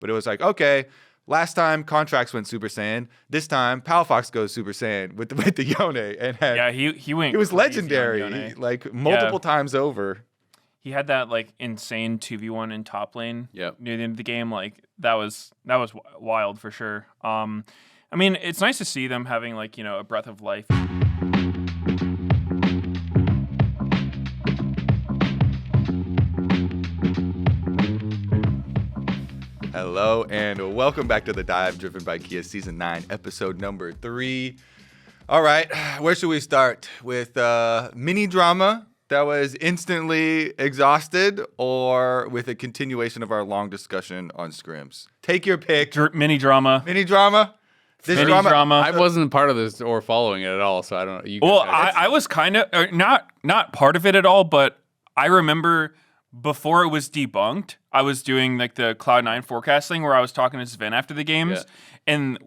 But it was like, okay, last time Contracts went Super Saiyan. This time Pal Fox goes Super Saiyan with the Yone, and he went. He was crazy on legendary, Yone. like multiple times over. He had that like insane 2v1 in top lane Yep. near the end of the game. Like that was wild for sure. I mean, it's nice to see them having like, you know, a breath of life. Hello and welcome back to The Dive, driven by Kia Season 9, episode number 3. All right, where should we start? With mini drama that was instantly exhausted, or with a continuation of our long discussion on scrims? Take your pick. Mini drama. Mini drama? Mini drama. I wasn't part of this or following it at all, so I don't know. Well, I was kind of not part of it at all, but I remember before it was debunked, I was doing like the Cloud9 forecasting where I was talking to Sven after the games, and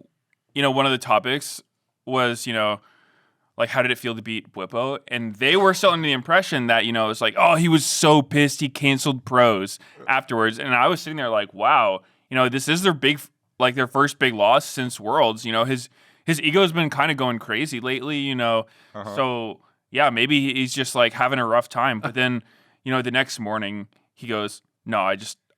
you know, one of the topics was, you know, like, how did it feel to beat Bwipo? And they were still under the impression that, you know, it's like, oh, he was so pissed he canceled pros afterwards. And I was sitting there like, wow, you know, this is their first big loss since Worlds. You know, his ego's been kind of going crazy lately, you know. So, yeah, maybe he's just like having a rough time. But then, you know, the next morning he goes, no,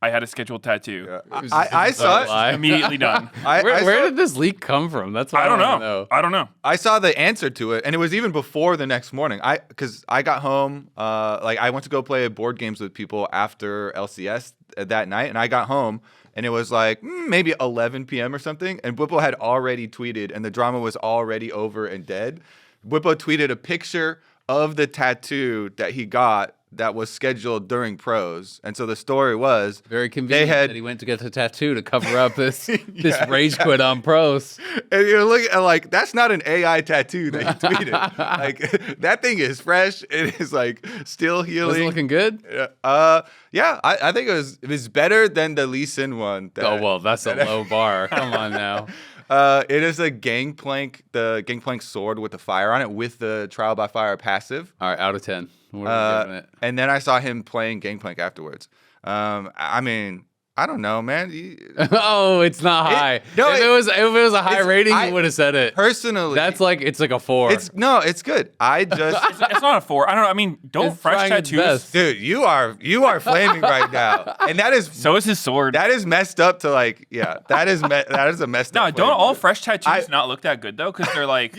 I had a scheduled tattoo. Yeah. I saw it. Immediately done. Where did this leak come from? That's what I don't know. I don't know. I saw the answer to it, and it was even before the next morning. Because I got home, like I went to go play board games with people after LCS that night, and I got home, and it was like maybe 11 p.m. or something, and Bwipo had already tweeted, and the drama was already over and dead. Bwipo tweeted a picture of the tattoo that he got that was scheduled during pros, and so the story was very convenient that he went to get the tattoo to cover up this rage quit on pros. And you're looking at like, that's not an AI tattoo that he tweeted. Like, that thing is fresh. It is like still healing. Was it looking good? Yeah, I think it was better than the Lee Sin one. Oh well, that's a low bar. Come on now. It is a the Gangplank sword with the fire on it, with the Trial by Fire passive. All right, out of 10. What are we giving it? And then I saw him playing Gangplank afterwards. I mean, I don't know, man. Oh, it's not high. If it was a high rating, you would have said it. Personally, it's like a 4. It's good. I just it's not a 4. I don't know. I mean, don't fresh tattoos, dude. You are flaming right now, and that is so is his sword. That is messed up to like, yeah. That is a messed up. No, don't all fresh tattoos not look that good though? Because they're like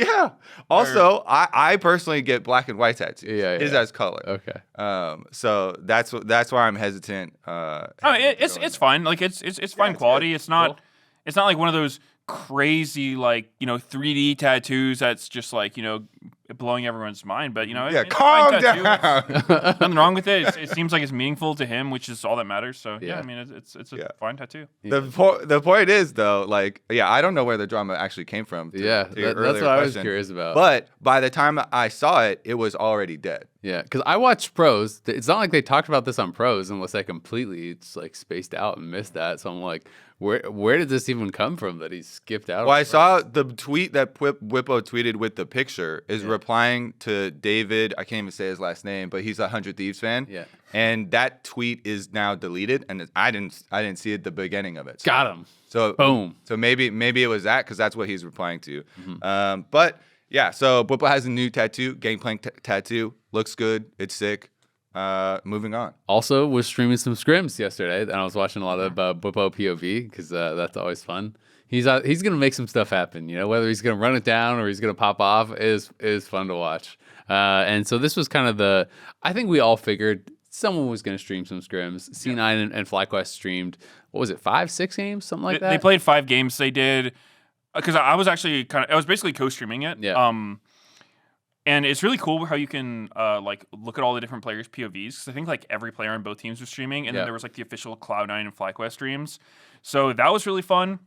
Also, I personally get black and white tattoos. Yeah. Is as color. Okay. So that's why I'm hesitant. It's fine. Like it's fine quality. It's not it's not like one of those crazy like, you know, 3D tattoos that's just like, you know, blowing everyone's mind. But you know, it's calm a fine down. Nothing wrong with it. It seems like it's meaningful to him, which is all that matters. So I mean, it's a fine tattoo. The point is though, like, I don't know where the drama actually came from. That's what I was curious about. But by the time I saw it, it was already dead. Yeah, because I watched pros. It's not like they talked about this on pros unless I completely like spaced out and missed that. So I'm like, where did this even come from that he skipped out? Well, I saw the tweet that Bwipo tweeted with the picture is replying to David. I can't even say his last name, but he's a 100 Thieves fan. Yeah. And that tweet is now deleted, and I didn't see at the beginning of it. So, got him. So boom. So maybe it was that, because that's what he's replying to. Mm-hmm. But yeah, so Bwipo has a new tattoo, Gangplank tattoo. Looks good. It's sick. Moving on. Also, was streaming some scrims yesterday, and I was watching a lot of Bwipo POV because that's always fun. He's gonna make some stuff happen. You know, whether he's gonna run it down or he's gonna pop off is fun to watch. And so this was kind of I think we all figured someone was gonna stream some scrims. C9 and FlyQuest streamed. What was it? 5, 6 games, something like that. They played 5 games. They did because I was actually I was basically co-streaming it. Yeah. And it's really cool how you can like look at all the different players' POVs. Because I think like every player on both teams was streaming, and then there was like the official Cloud9 and FlyQuest streams. So that was really fun.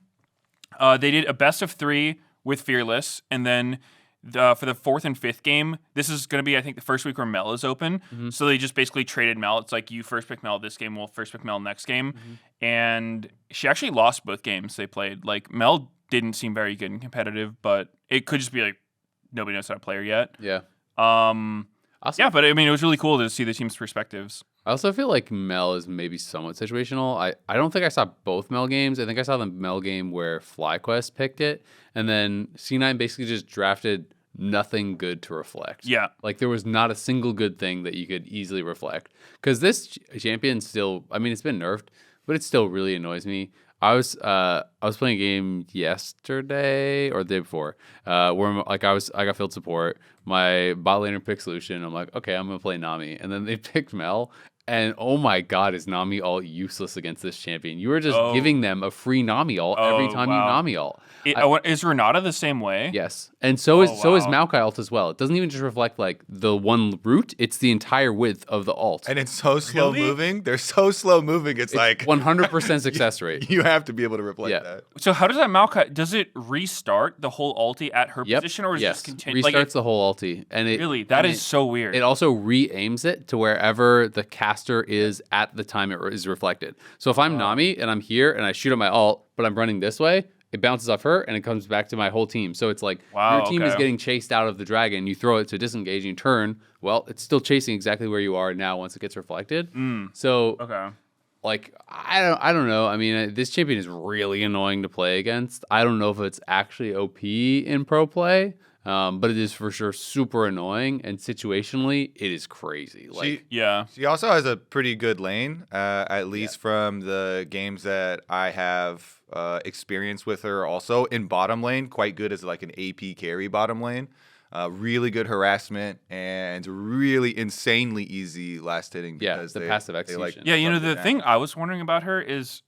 They did a best of 3 with Fearless, and then for the 4th and 5th game, this is going to be, I think, the first week where Mel is open. Mm-hmm. So they just basically traded Mel. It's like, you first pick Mel this game, we'll first pick Mel next game. Mm-hmm. And she actually lost both games they played. Like, Mel didn't seem very good and competitive, but it could just be like nobody knows how to play her yet. Yeah. Awesome. Yeah, but I mean, it was really cool to see the team's perspectives. I also feel like Mel is maybe somewhat situational. I don't think I saw both Mel games. I think I saw the Mel game where FlyQuest picked it, and then C9 basically just drafted nothing good to reflect. Yeah. Like there was not a single good thing that you could easily reflect. Because this champion still, I mean, it's been nerfed, but it still really annoys me. I was playing a game yesterday or the day before, where like I got field support. My bot laner picked solution. I'm like, okay, I'm gonna play Nami, and then they picked Mel. And oh my God, is Nami ult useless against this champion? You are just giving them a free Nami ult every time you Nami ult. Is Renata the same way? Yes, and so is Maokai ult as well. It doesn't even just reflect like the one route; it's the entire width of the ult. And it's so slow moving. They're so slow moving. It's like 100% success rate. You have to be able to reflect that. So how does that Maokai? Does it restart the whole ulti at her position, or is it just continue? Restarts the whole ulti, and that is so weird. It also re-aims it to wherever the caster is at the time it is reflected. So if I'm Nami and I'm here and I shoot at my ult, but I'm running this way, it bounces off her and it comes back to my whole team. So it's like your team is getting chased out of the dragon. You throw it to disengage and you turn. Well, it's still chasing exactly where you are now once it gets reflected. So like I don't know. I mean, this champion is really annoying to play against. I don't know if it's actually OP in pro play. But it is for sure super annoying, and situationally, it is crazy. Like, she also has a pretty good lane, at least from the games that I have experience with her. Also in bottom lane, quite good as like an AP carry bottom lane. Really good harassment and really insanely easy last hitting. Because the passive execution. The thing I was wondering about her is,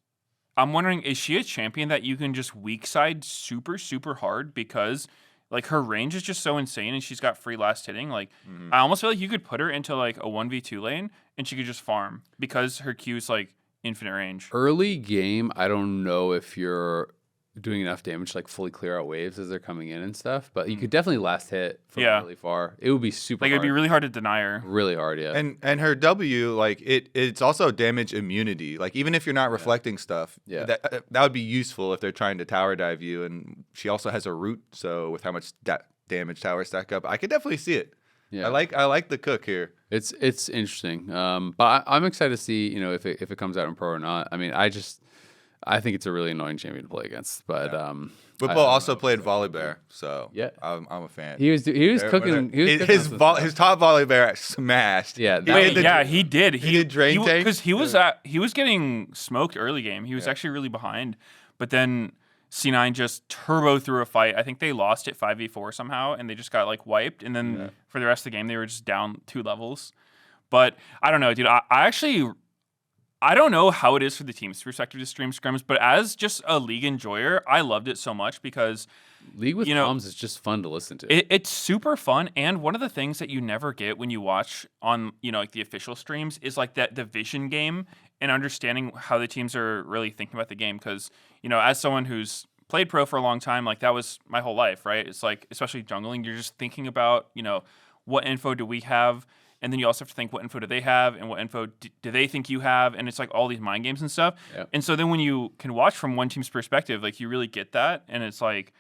I'm wondering, is she a champion that you can just weak side super, super hard because like her range is just so insane and she's got free last hitting. Like I almost feel like you could put her into like a 1v2 lane and she could just farm because her Q is like infinite range. Early game, I don't know if you're doing enough damage to like fully clear out waves as they're coming in and stuff, but you could definitely last hit from really far. It would be super hard. It'd be really hard to deny her. Really hard, yeah. And her W, like it's also damage immunity. Like even if you're not reflecting stuff, that would be useful if they're trying to tower dive you. And she also has a root, so with how much damage towers stack up, I could definitely see it. Yeah, I like the cook here. It's interesting, but I'm excited to see if it comes out in pro or not. I mean, I think it's a really annoying champion to play against, but Football also played Volibear, so I'm a fan. He was cooking. His top Volibear smashed. He did. He did drain tank because he was getting smoked early game. He was actually really behind, but then C9 just turbo through a fight. I think they lost it 5v4 somehow, and they just got like wiped. And then for the rest of the game, they were just down 2 levels. But I don't know, dude. I don't know how it is for the team's perspective to stream scrims, but as just a League enjoyer, I loved it so much because League with Bombs is just fun to listen to. It's super fun, and one of the things that you never get when you watch on like the official streams is like the vision game and understanding how the teams are really thinking about the game. Because as someone who's played pro for a long time, like that was my whole life, right? It's like especially jungling, you're just thinking about what info do we have. And then you also have to think, what info do they have and what info do they think you have? And it's like all these mind games and stuff. Yep. And so then when you can watch from one team's perspective, like you really get that. And it's like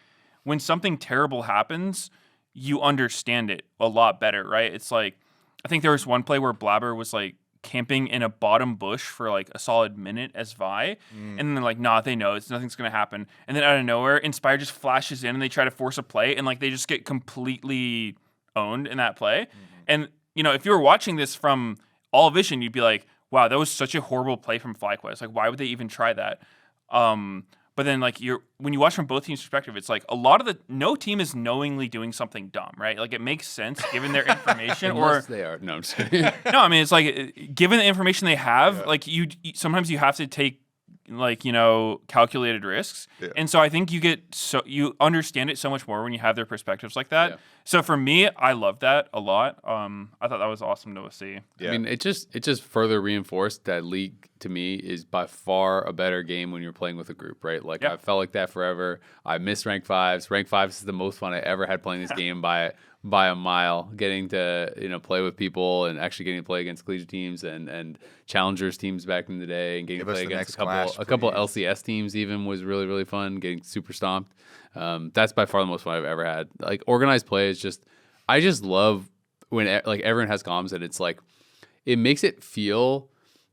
when something terrible happens, you understand it a lot better, right? It's like, I think there was one play where Blabber was like camping in a bottom bush for like a solid minute as Vi. And then they're like, nah, they know nothing's going to happen. And then out of nowhere, Inspire just flashes in and they try to force a play. And like they just get completely owned in that play. And if you were watching this from all vision, you'd be like, wow, that was such a horrible play from FlyQuest. Like, why would they even try that? But then, like, when you watch from both teams' perspective, it's like no team is knowingly doing something dumb, right? Like, it makes sense given their information. Unless they are. No, I'm just kidding. No, I mean, it's like, given the information they have, like, sometimes you have to take, like, calculated risks. Yeah. And so I think you understand it so much more when you have their perspectives like that. Yeah. So for me, I love that a lot. I thought that was awesome to see. Yeah. I mean, it just further reinforced that League to me is by far a better game when you're playing with a group, right? Like I felt like that forever. I miss rank 5s. Rank 5s is the most fun I ever had playing this game by a mile, getting to play with people and actually getting to play against collegiate teams and challengers teams back in the day, and getting to play against a couple LCS teams even was really, really fun, getting super stomped. That's by far the most fun I've ever had. Like organized play is I just love when like everyone has comms, and it's like it makes it feel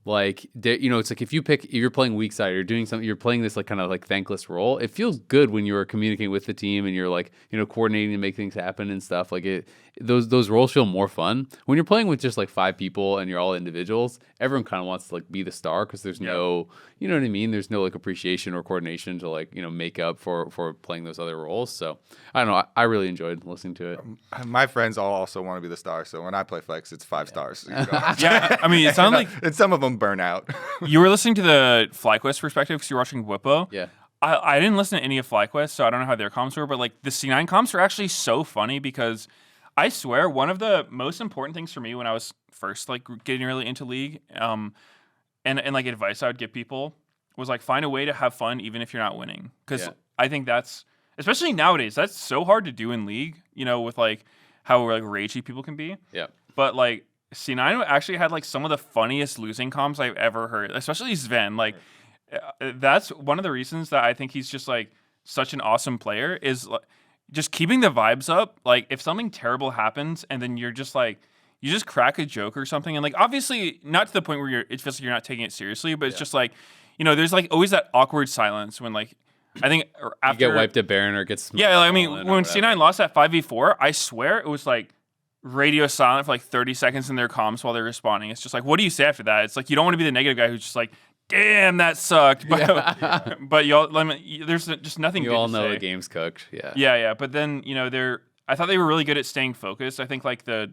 like it's like if you're playing weak side, you're doing something, you're playing this like kind of like thankless role. It feels good when you're communicating with the team and you're like coordinating to make things happen and stuff. Like those roles feel more fun when you're playing with just like 5 people and you're all individuals. Everyone kind of wants to like be the star because there's no, you know what I mean. There's no like appreciation or coordination to like make up for playing those other roles. So I don't know. I really enjoyed listening to it. My friends all also want to be the star, so when I play Flex, it's 5 stars. Yeah, I mean, it sounded like and some of them burn out. you were listening to the FlyQuest perspective because you were watching Whippo. Yeah. I didn't listen to any of FlyQuest, so I don't know how their comms were, but like the C9 comms are actually so funny because I swear one of the most important things for me when I was first like getting really into League, and like advice I would give people was like find a way to have fun even if you're not winning. Because I think that's, especially nowadays, that's so hard to do in League, with like how like ragey people can be. Yeah. But like C9 actually had like some of the funniest losing comms I've ever heard, especially Sven. Like that's one of the reasons that I think he's just like such an awesome player is like, just keeping the vibes up. Like if something terrible happens and then you're just like, you just crack a joke or something. And like, obviously not to the point where it feels like you're not taking it seriously, but it's just like, there's like always that awkward silence when like, I think after you get wiped at Baron or gets I mean, when C9 lost that 5v4, I swear it was like radio silent for like 30 seconds in their comms while they're responding. It's just like, what do you say after that? It's like, you don't want to be the negative guy who's just like, damn, that sucked. But, but y'all, there's just nothing you good all to know say. the game's cooked. Yeah. Yeah. But then, I thought they were really good at staying focused. I think like the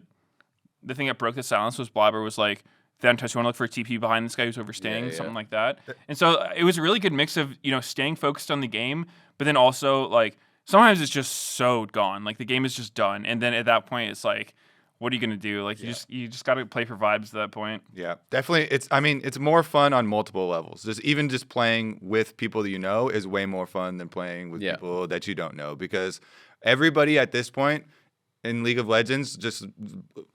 thing that broke the silence was Blabber was like, then touch, you want to look for a TP behind this guy who's overstaying, something like that. And so it was a really good mix of, staying focused on the game, but then also like sometimes it's just so gone. Like the game is just done. And then at that point it's like, what are you gonna do? Like you just gotta play for vibes at that point. Yeah, definitely. It's more fun on multiple levels. Just playing with people that you know is way more fun than playing with people that you don't know, because everybody at this point in League of Legends just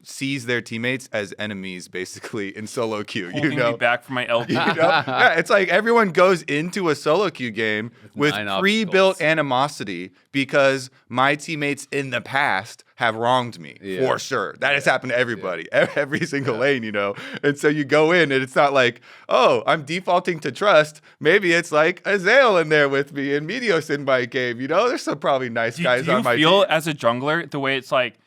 sees their teammates as enemies, basically in solo queue. Holding me back from my LTA. Yeah, it's like everyone goes into a solo queue game with pre-built animosity because my teammates in the past have wronged me for sure. That has happened to everybody, every single lane, And so you go in and it's not like, oh, I'm defaulting to trust. Maybe it's like Azael in there with me and Meteos in my game. There's some probably nice guys on my team. Do you feel as a jungler the way it's like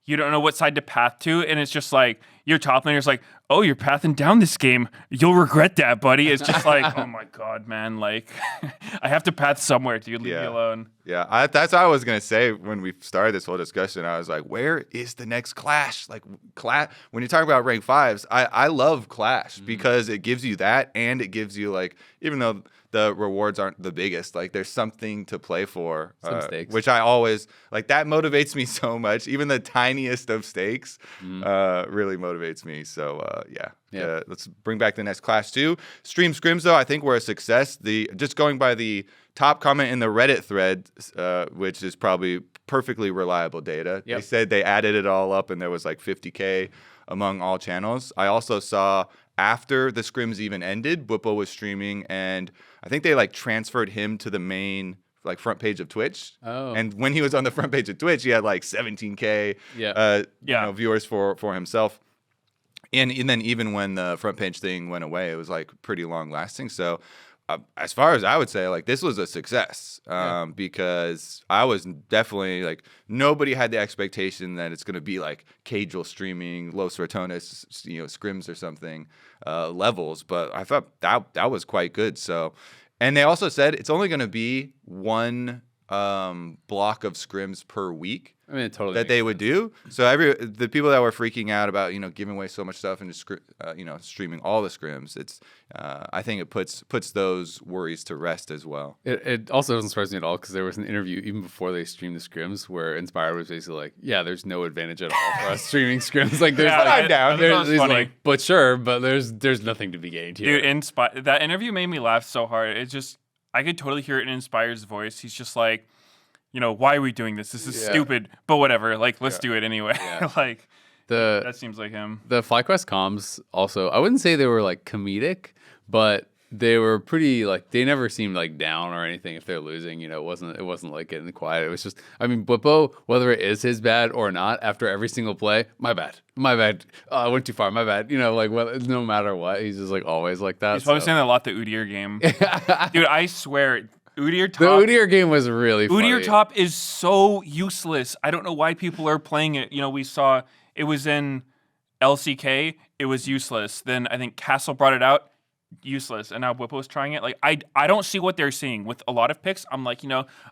you don't know what side to path to, and it's just like your top laner's like, oh, you're pathing down this game. You'll regret that, buddy. It's just like, oh my God, man. Like, I have to path somewhere, dude. Leave me alone. Yeah, that's what I was going to say when we started this whole discussion. I was like, where is the next Clash? Like, when you talk about rank 5s, I love Clash because it gives you that, and it gives you, like, even though the rewards aren't the biggest, like, there's something to play for, which I always, like, that motivates me so much. Even the tiniest of stakes really motivates me. So, let's bring back the next Clash 2. Stream scrims, though, I think were a success. Just going by the top comment in the Reddit thread, which is probably perfectly reliable data. They said they added it all up and there was like 50K among all channels. I also saw after the scrims even ended, Bwipo was streaming, and I think they like transferred him to the main like front page of Twitch. Oh. And when he was on the front page of Twitch, he had like 17K viewers for himself. And then even when the front page thing went away, it was like pretty long lasting. So as far as I would say, like, this was a success because I was definitely like, nobody had the expectation that it's going to be like Cagel streaming, Los Ratones, scrims or something levels. But I thought that was quite good. So, and they also said it's only going to be one block of scrims per week. I mean, it totally that they would do. So the people that were freaking out about giving away so much stuff and just streaming all the scrims, it's I think it puts those worries to rest as well. It also doesn't surprise me at all because there was an interview even before they streamed the scrims where Inspire was basically like, "Yeah, there's no advantage at all for us streaming scrims. Like, there's I'm down. There's like, but sure, but there's nothing to be gained here." Dude, that interview made me laugh so hard. It just I could totally hear it in Inspire's voice. He's just like, why are we doing this? This is stupid, but whatever. Like, let's do it anyway. Yeah. Like, that seems like him. The FlyQuest comms also, I wouldn't say they were like comedic, but they were pretty like they never seemed like down or anything if they're losing. It wasn't like getting quiet. It was just I mean Bwipo, whether it is his bad or not, after every single play, my bad. I went too far, my bad. Like no matter what, he's just like always like that. He's probably saying that a lot the Udyr game. Dude, I swear, Udyr top. The Udyr game was really funny. Udyr top is so useless. I don't know why people are playing it. We saw it was in LCK, it was useless. Then I think Castle brought it out, useless. And now Bwipo's trying it. Like I don't see what they're seeing with a lot of picks. I'm like,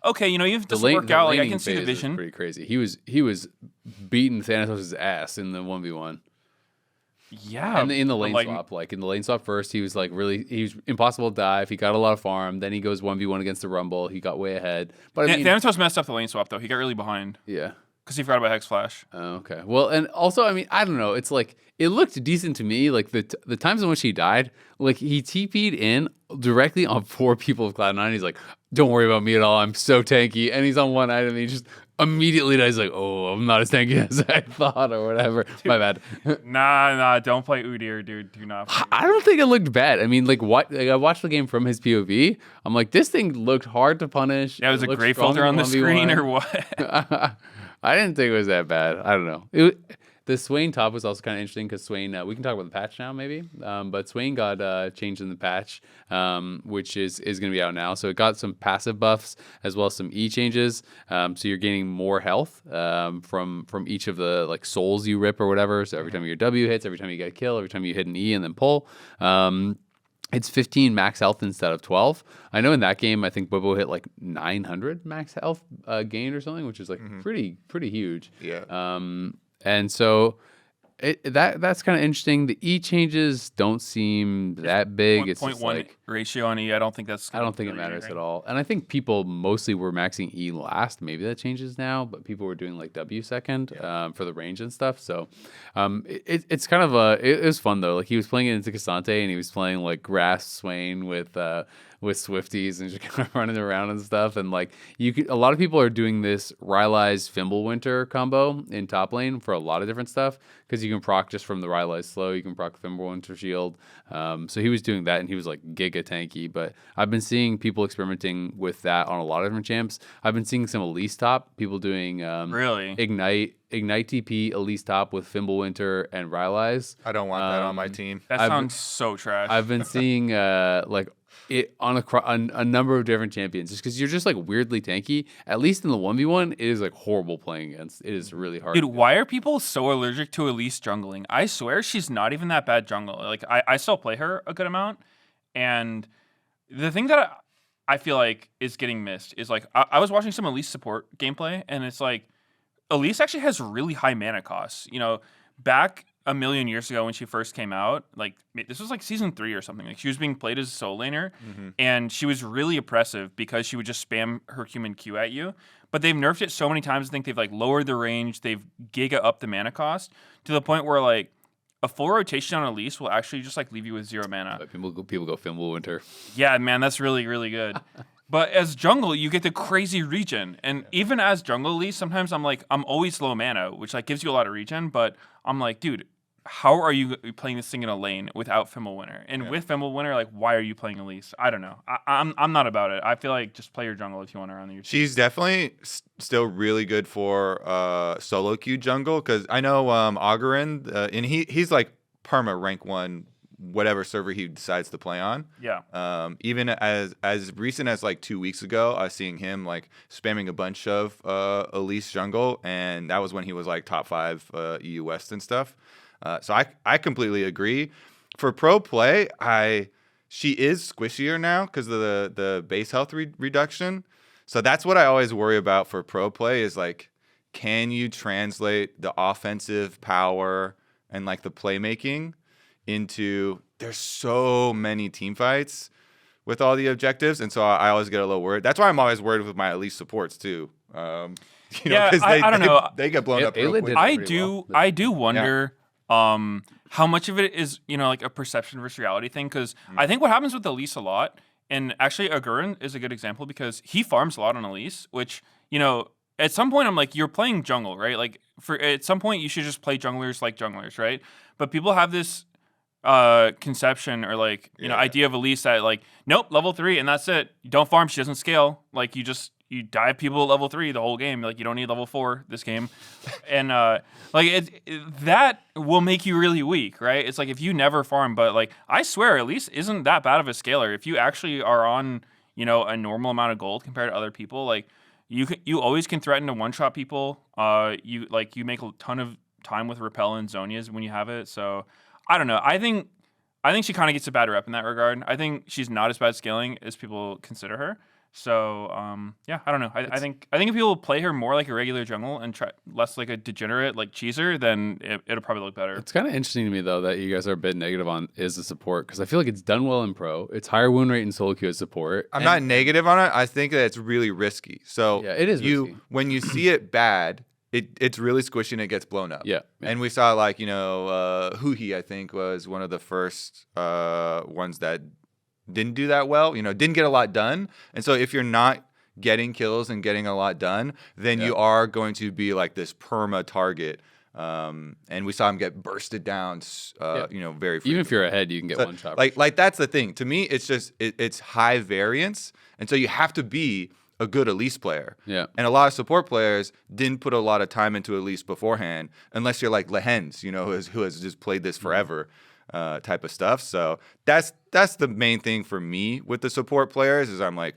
okay, if this work out, like I can see the vision. Pretty crazy. He was beating Thanatos' ass in the 1v1. Yeah, and in the lane swap, like in the lane swap first, he was impossible to dive. He got a lot of farm. Then he goes 1v1 against the Rumble. He got way ahead. But I mean, Thanatos messed up the lane swap though. He got really behind. Yeah, because he forgot about Hex Flash. Oh, okay. Well, and also, I mean, I don't know. It's like it looked decent to me. Like the times in which he died, like he TP'd in directly on 4 people of Cloud9. He's like, "Don't worry about me at all. I'm so tanky." And he's on one item. And he just immediately dies. Like, "Oh, I'm not as tanky as I thought," or whatever. Dude, my bad. Nah. Don't play Udyr, dude. Do not. I don't think it looked bad. I mean, like what? Like, I watched the game from his POV. I'm like, this thing looked hard to punish. Yeah, was a gray filter on the screen or what? I didn't think it was that bad. I don't know. The Swain top was also kind of interesting because Swain, we can talk about the patch now maybe, but Swain got changed in the patch, which is going to be out now. So it got some passive buffs as well as some E changes. So you're gaining more health from each of the like souls you rip or whatever. So every time your W hits, every time you get a kill, every time you hit an E and then pull. It's 15 max health instead of 12. I know in that game, I think Bwipo hit like 900 max health gained or something, which is like pretty huge. Yeah. And so that's kind of interesting. The E changes don't seem that big. It's 0.1 like ratio on E. I don't think that's. I don't think it matters at all. And I think people mostly were maxing E last. Maybe that changes now, but people were doing like W second for the range and stuff. So it's kind of it was fun though. Like he was playing it into Cassante and he was playing like Grass Swain with Swifties and just kind of running around and stuff. And like a lot of people are doing this Rylai's Fimbulwinter combo in top lane for a lot of different stuff because you can proc just from the Rylai's slow. You can proc Fimbulwinter shield. So he was doing that and he was like giga tanky. But I've been seeing people experimenting with that on a lot of different champs. I've been seeing some Elise top people doing really Ignite TP Elise top with Fimbulwinter and Rylai's. I don't want that on my team. That sounds so trash. I've been seeing like it on a number of different champions just because you're just like weirdly tanky. At least in the 1v1, it is like horrible playing against. It is really hard. Dude, why are people so allergic to Elise jungling? I swear she's not even that bad jungle. Like I still play her a good amount, and the thing that I feel like is getting missed is like I was watching some Elise support gameplay, and it's like Elise actually has really high mana costs. Back a million years ago when she first came out, like this was like season 3 or something. Like she was being played as a solo laner, and she was really oppressive because she would just spam her human Q at you. But they've nerfed it so many times. I think they've like lowered the range, they've giga up the mana cost to the point where like a full rotation on Elise will actually just like leave you with 0 mana. But people go Fimbulwinter. Yeah, man, that's really really good. But as jungle, you get the crazy regen. And even as jungle Elise, sometimes I'm always low mana, which like gives you a lot of regen. But I'm like, dude, how are you playing this thing in a lane without Fimbulwinter? And with Fimbulwinter, like, why are you playing Elise? I don't know. I'm not about it. I feel like just play your jungle if you want to run your team. She's definitely still really good for solo queue jungle because I know Augurin, and he's like perma rank 1 whatever server he decides to play on. Yeah. Even as recent as like 2 weeks ago, I was seeing him like spamming a bunch of Elise jungle, and that was when he was like top 5 EU West and stuff. So I completely agree. For pro play, she is squishier now because of the base health reduction. So that's what I always worry about for pro play is like, can you translate the offensive power and like the playmaking into there's so many team fights with all the objectives, and so I always get a little worried. That's why I'm always worried with my Elise supports too. I don't know. They get blown up real quick. I do wonder how much of it is like a perception versus reality thing, because I think what happens with Elise a lot, and actually Augurin is a good example because he farms a lot on Elise, which at some point I'm like, you're playing jungle, right? Like at some point you should just play junglers like junglers, right? But people have this conception or like idea of Elise that like nope, level 3 and that's it. You don't farm, she doesn't scale. Like you dive people at level 3 the whole game. Like you don't need level 4 this game, and that will make you really weak, right? It's like if you never farm, but like I swear, Elise isn't that bad of a scaler. If you actually are on a normal amount of gold compared to other people, like you always can threaten to one shot people. You make a ton of time with repel and Zonias when you have it. So I don't know. I think she kind of gets a bad rep in that regard. I think she's not as bad scaling as people consider her. So yeah, I don't know. I think if people play her more like a regular jungle and try less like a degenerate like cheeser, then it'll probably look better. It's kind of interesting to me though that you guys are a bit negative on is the support because I feel like it's done well in pro. It's higher wound rate in solo queue as support. I'm not negative on it. I think that it's really risky. So yeah, it is risky. When you see it bad, it's really squishy and it gets blown up. Yeah. And we saw like Huhi I think was one of the first ones that didn't do that well, didn't get a lot done. And so if you're not getting kills and getting a lot done, then you are going to be like this perma target. And we saw him get bursted down, very frequently. Even if you're ahead, you can get one shot. Like that's the thing. To me, it's just it's high variance. And so you have to be a good Elise player. Yeah. And a lot of support players didn't put a lot of time into Elise beforehand, unless you're like Lehens, who has just played this forever. Type of stuff. So that's the main thing for me with the support players is I'm like,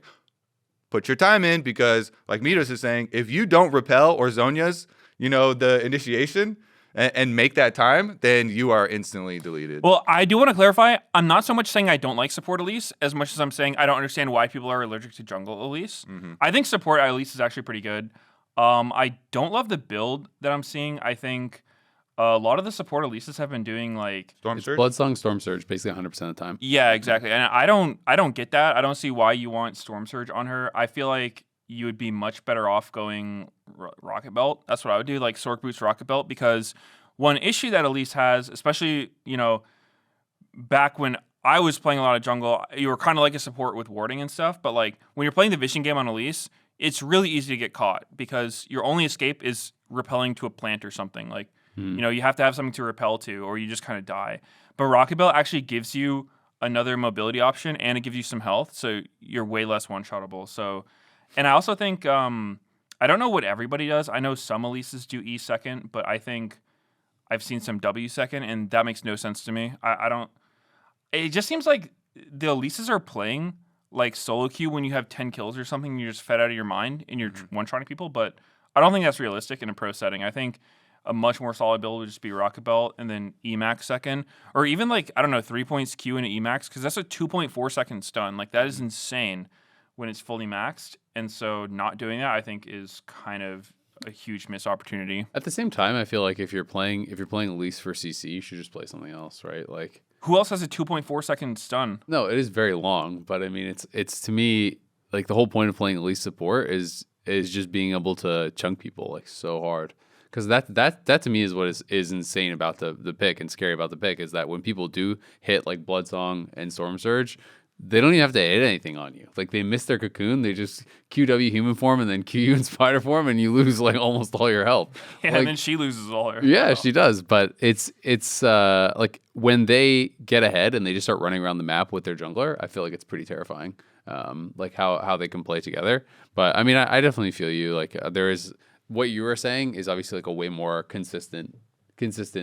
put your time in because like Mitos is saying, if you don't repel or Zonias, the initiation and make that time, then you are instantly deleted. Well, I do want to clarify. I'm not so much saying I don't like support Elise as much as I'm saying I don't understand why people are allergic to jungle Elise. Mm-hmm. I think support Elise is actually pretty good. I don't love the build that I'm seeing. I think a lot of the support Elises have been doing like Storm Surge? Bloodsong, Storm Surge, basically 100% of the time. Yeah, exactly. And I don't get that. I don't see why you want Storm Surge on her. I feel like you would be much better off going Rocket Belt. That's what I would do, like Sork Boots Rocket Belt, because one issue that Elise has, especially, back when I was playing a lot of jungle, you were kind of like a support with warding and stuff, but like when you're playing the vision game on Elise, it's really easy to get caught because your only escape is repelling to a plant or something. Like, you have to have something to repel to, or you just kind of die. But Rocket Belt actually gives you another mobility option, and it gives you some health, so you're way less one-shottable. So, and I also think I don't know what everybody does. I know some Elises do E second, but I think I've seen some W second, and that makes no sense to me. I don't. It just seems like the Elises are playing like solo queue when you have 10 kills or something. You're just fed out of your mind and you're one-shotting people, but I don't think that's realistic in a pro setting. I think a much more solid build would just be Rocket Belt and then Emax second, or even like, I don't know, 3 points Q into Emax, because that's a 2.4 second stun. Like that is insane when it's fully maxed. And so not doing that, I think, is kind of a huge missed opportunity. At the same time, I feel like if you're playing Elise for CC, you should just play something else, right? Like who else has a 2.4 second stun? No, it is very long, but I mean, it's to me like the whole point of playing Elise support is just being able to chunk people like so hard. Because that to me is what is insane about the pick and scary about the pick is that when people do hit like Bloodsong and Storm Surge, they don't even have to hit anything on you. Like they miss their cocoon, they just QW human form and then QU in spider form, and you lose like almost all your health. Yeah, like, and then she loses all her. Yeah, she does. But it's like when they get ahead and they just start running around the map with their jungler, I feel like it's pretty terrifying. Like how they can play together. But I mean, I definitely feel you. Like there is. What you were saying is obviously like a way more consistent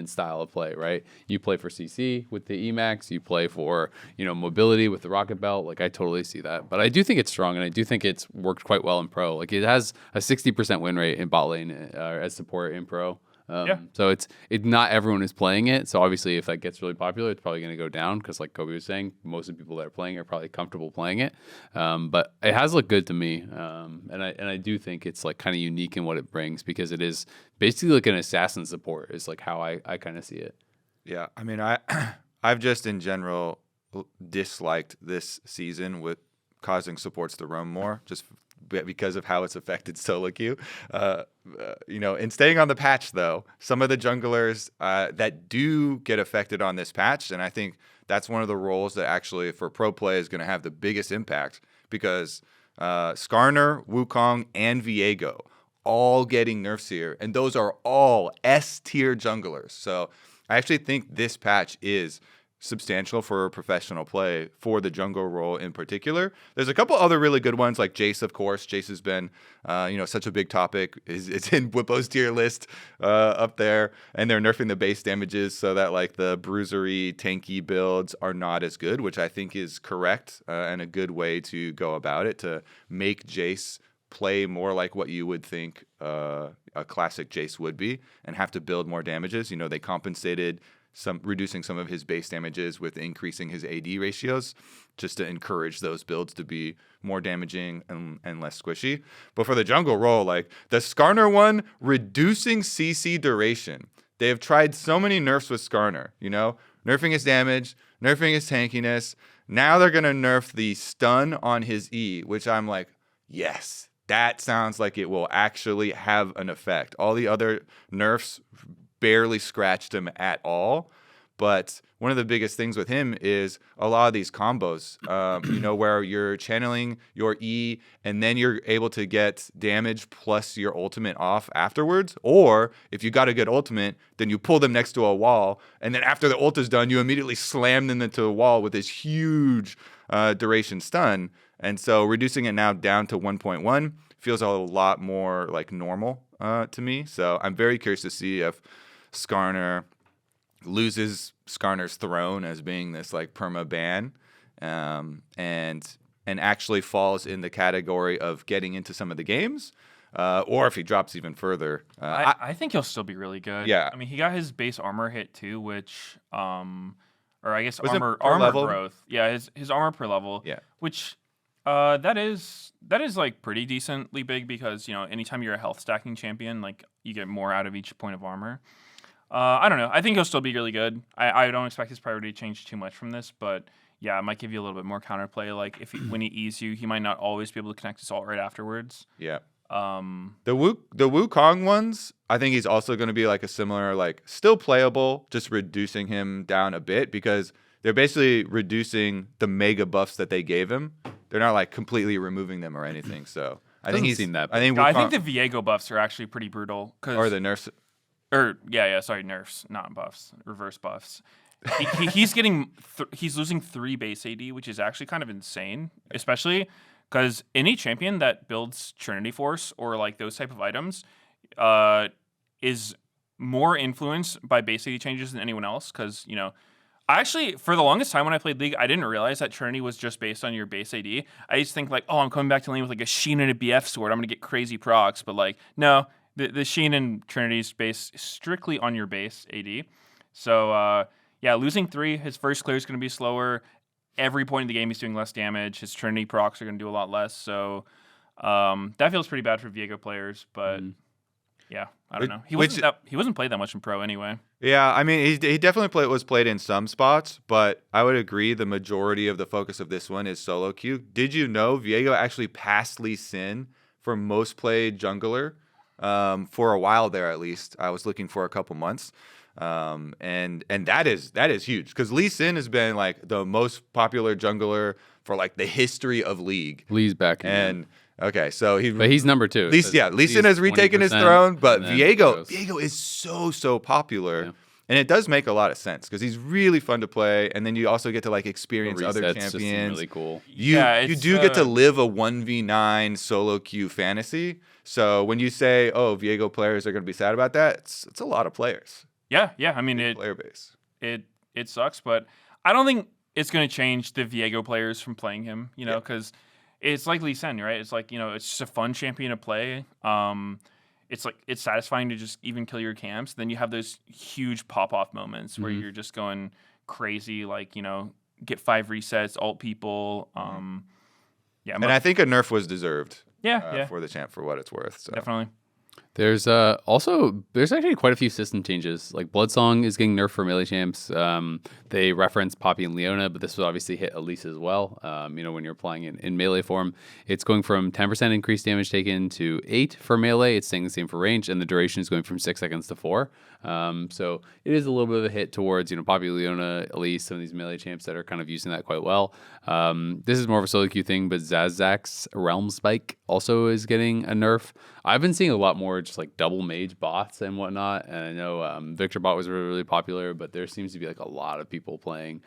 style of play, right? You play for CC with the Emax, you play for, mobility with the Rocket Belt. Like I totally see that. But I do think it's strong, and I do think it's worked quite well in pro. Like it has a 60% win rate in bot lane as support in pro. So it's not everyone is playing it. So obviously, if that gets really popular, it's probably going to go down because, like Kobe was saying, most of the people that are playing are probably comfortable playing it. But it has looked good to me, and I do think it's like kind of unique in what it brings because it is basically like an assassin support. Is like how I kind of see it. Yeah, I mean, I've just in general disliked this season with causing supports to roam more, just because of how it's affected solo queue. And staying on the patch, though, some of the junglers that do get affected on this patch, and I think that's one of the roles that actually for pro play is going to have the biggest impact because Skarner, Wukong, and Viego all getting nerfs here, and those are all S-tier junglers. So I actually think this patch is substantial for professional play for the jungle role in particular. There's a couple other really good ones like Jace, of course. Jace has been, such a big topic. It's in Whippo's tier list up there, and they're nerfing the base damages so that like the bruisery, tanky builds are not as good, which I think is correct and a good way to go about it to make Jace play more like what you would think a classic Jace would be and have to build more damages. They compensated reducing some of his base damages with increasing his AD ratios just to encourage those builds to be more damaging and less squishy. But for the jungle role, like the Skarner one, reducing CC duration. They have tried so many nerfs with Skarner, nerfing his damage, nerfing his tankiness. Now they're going to nerf the stun on his E, which I'm like, yes, that sounds like it will actually have an effect. All the other nerfs barely scratched him at all. But one of the biggest things with him is a lot of these combos, where you're channeling your E and then you're able to get damage plus your ultimate off afterwards. Or if you got a good ultimate, then you pull them next to a wall. And then after the ult is done, you immediately slam them into a wall with this huge duration stun. And so reducing it now down to 1.1 feels a lot more like normal to me. So I'm very curious to see if Skarner loses Skarner's throne as being this like perma ban, and actually falls in the category of getting into some of the games, or if he drops even further. I think he'll still be really good. Yeah. I mean, he got his base armor hit too, which or I guess Was it per armor level? growth. Yeah, his armor per level. Yeah. Which that is like pretty decently big because anytime you're a health stacking champion, like you get more out of each point of armor. I don't know. I think he'll still be really good. I don't expect his priority to change too much from this, but yeah, it might give you a little bit more counterplay. Like when he E's you, he might not always be able to connect his ult right afterwards. Yeah. The Wukong ones, I think he's also going to be like a similar, like still playable, just reducing him down a bit because they're basically reducing the mega buffs that they gave him. They're not like completely removing them or anything. So I think he's seen that. I think the Viego buffs are actually pretty brutal. Or the nurse. Sorry, nerfs, not buffs, reverse buffs. He's getting he's losing 3 base AD, which is actually kind of insane, especially because any champion that builds Trinity Force or like those type of items is more influenced by base AD changes than anyone else. Because I actually, for the longest time when I played League, I didn't realize that Trinity was just based on your base AD. I used to think like, oh, I'm coming back to lane with like a Sheen and a BF sword. I'm gonna get crazy procs, but like no. The Sheen and Trinity's based strictly on your base AD. So, losing 3, his first clear is going to be slower. Every point in the game, he's doing less damage. His Trinity procs are going to do a lot less. So, that feels pretty bad for Viego players. But, yeah, I don't know. He wasn't played that much in Pro anyway. Yeah, I mean, he definitely was played in some spots, but I would agree the majority of the focus of this one is solo queue. Did you know Viego actually passed Lee Sin for most played jungler? For a while there, at least. I was looking for a couple months. And that is huge because Lee Sin has been like the most popular jungler for like the history of League. Lee's back and okay, so he's number 2. Lee Sin has retaken his throne, but Viego is so popular. Yeah. And it does make a lot of sense because he's really fun to play, and then you also get to like experience other champions. Just really cool. You do get to live a 1v9 solo queue fantasy. So when you say, "Oh, Viego players are going to be sad about that," it's a lot of players. Yeah. I mean, player base. It sucks, but I don't think it's going to change the Viego players from playing him. Because it's like Lee Sin, right? It's like it's just a fun champion to play. It's like it's satisfying to just even kill your camps. Then you have those huge pop-off moments where you're just going crazy, like, get 5 resets, ult people. And I think a nerf was deserved. Yeah. For the champ for what it's worth. So. Definitely. There's actually quite a few system changes. Like Bloodsong is getting nerfed for melee champs. They reference Poppy and Leona, but this will obviously hit Elise as well. When you're applying it in melee form, it's going from 10% increased damage taken to 8 for melee. It's staying the same for range, and the duration is going from 6 seconds to 4. So it is a little bit of a hit towards Poppy, Leona, Elise, some of these melee champs that are kind of using that quite well. This is more of a solo queue thing, but Zazak's Realm Spike also is getting a nerf. I've been seeing a lot more more just like double mage bots and whatnot. And I know Victor bot was really, really popular, but there seems to be like a lot of people playing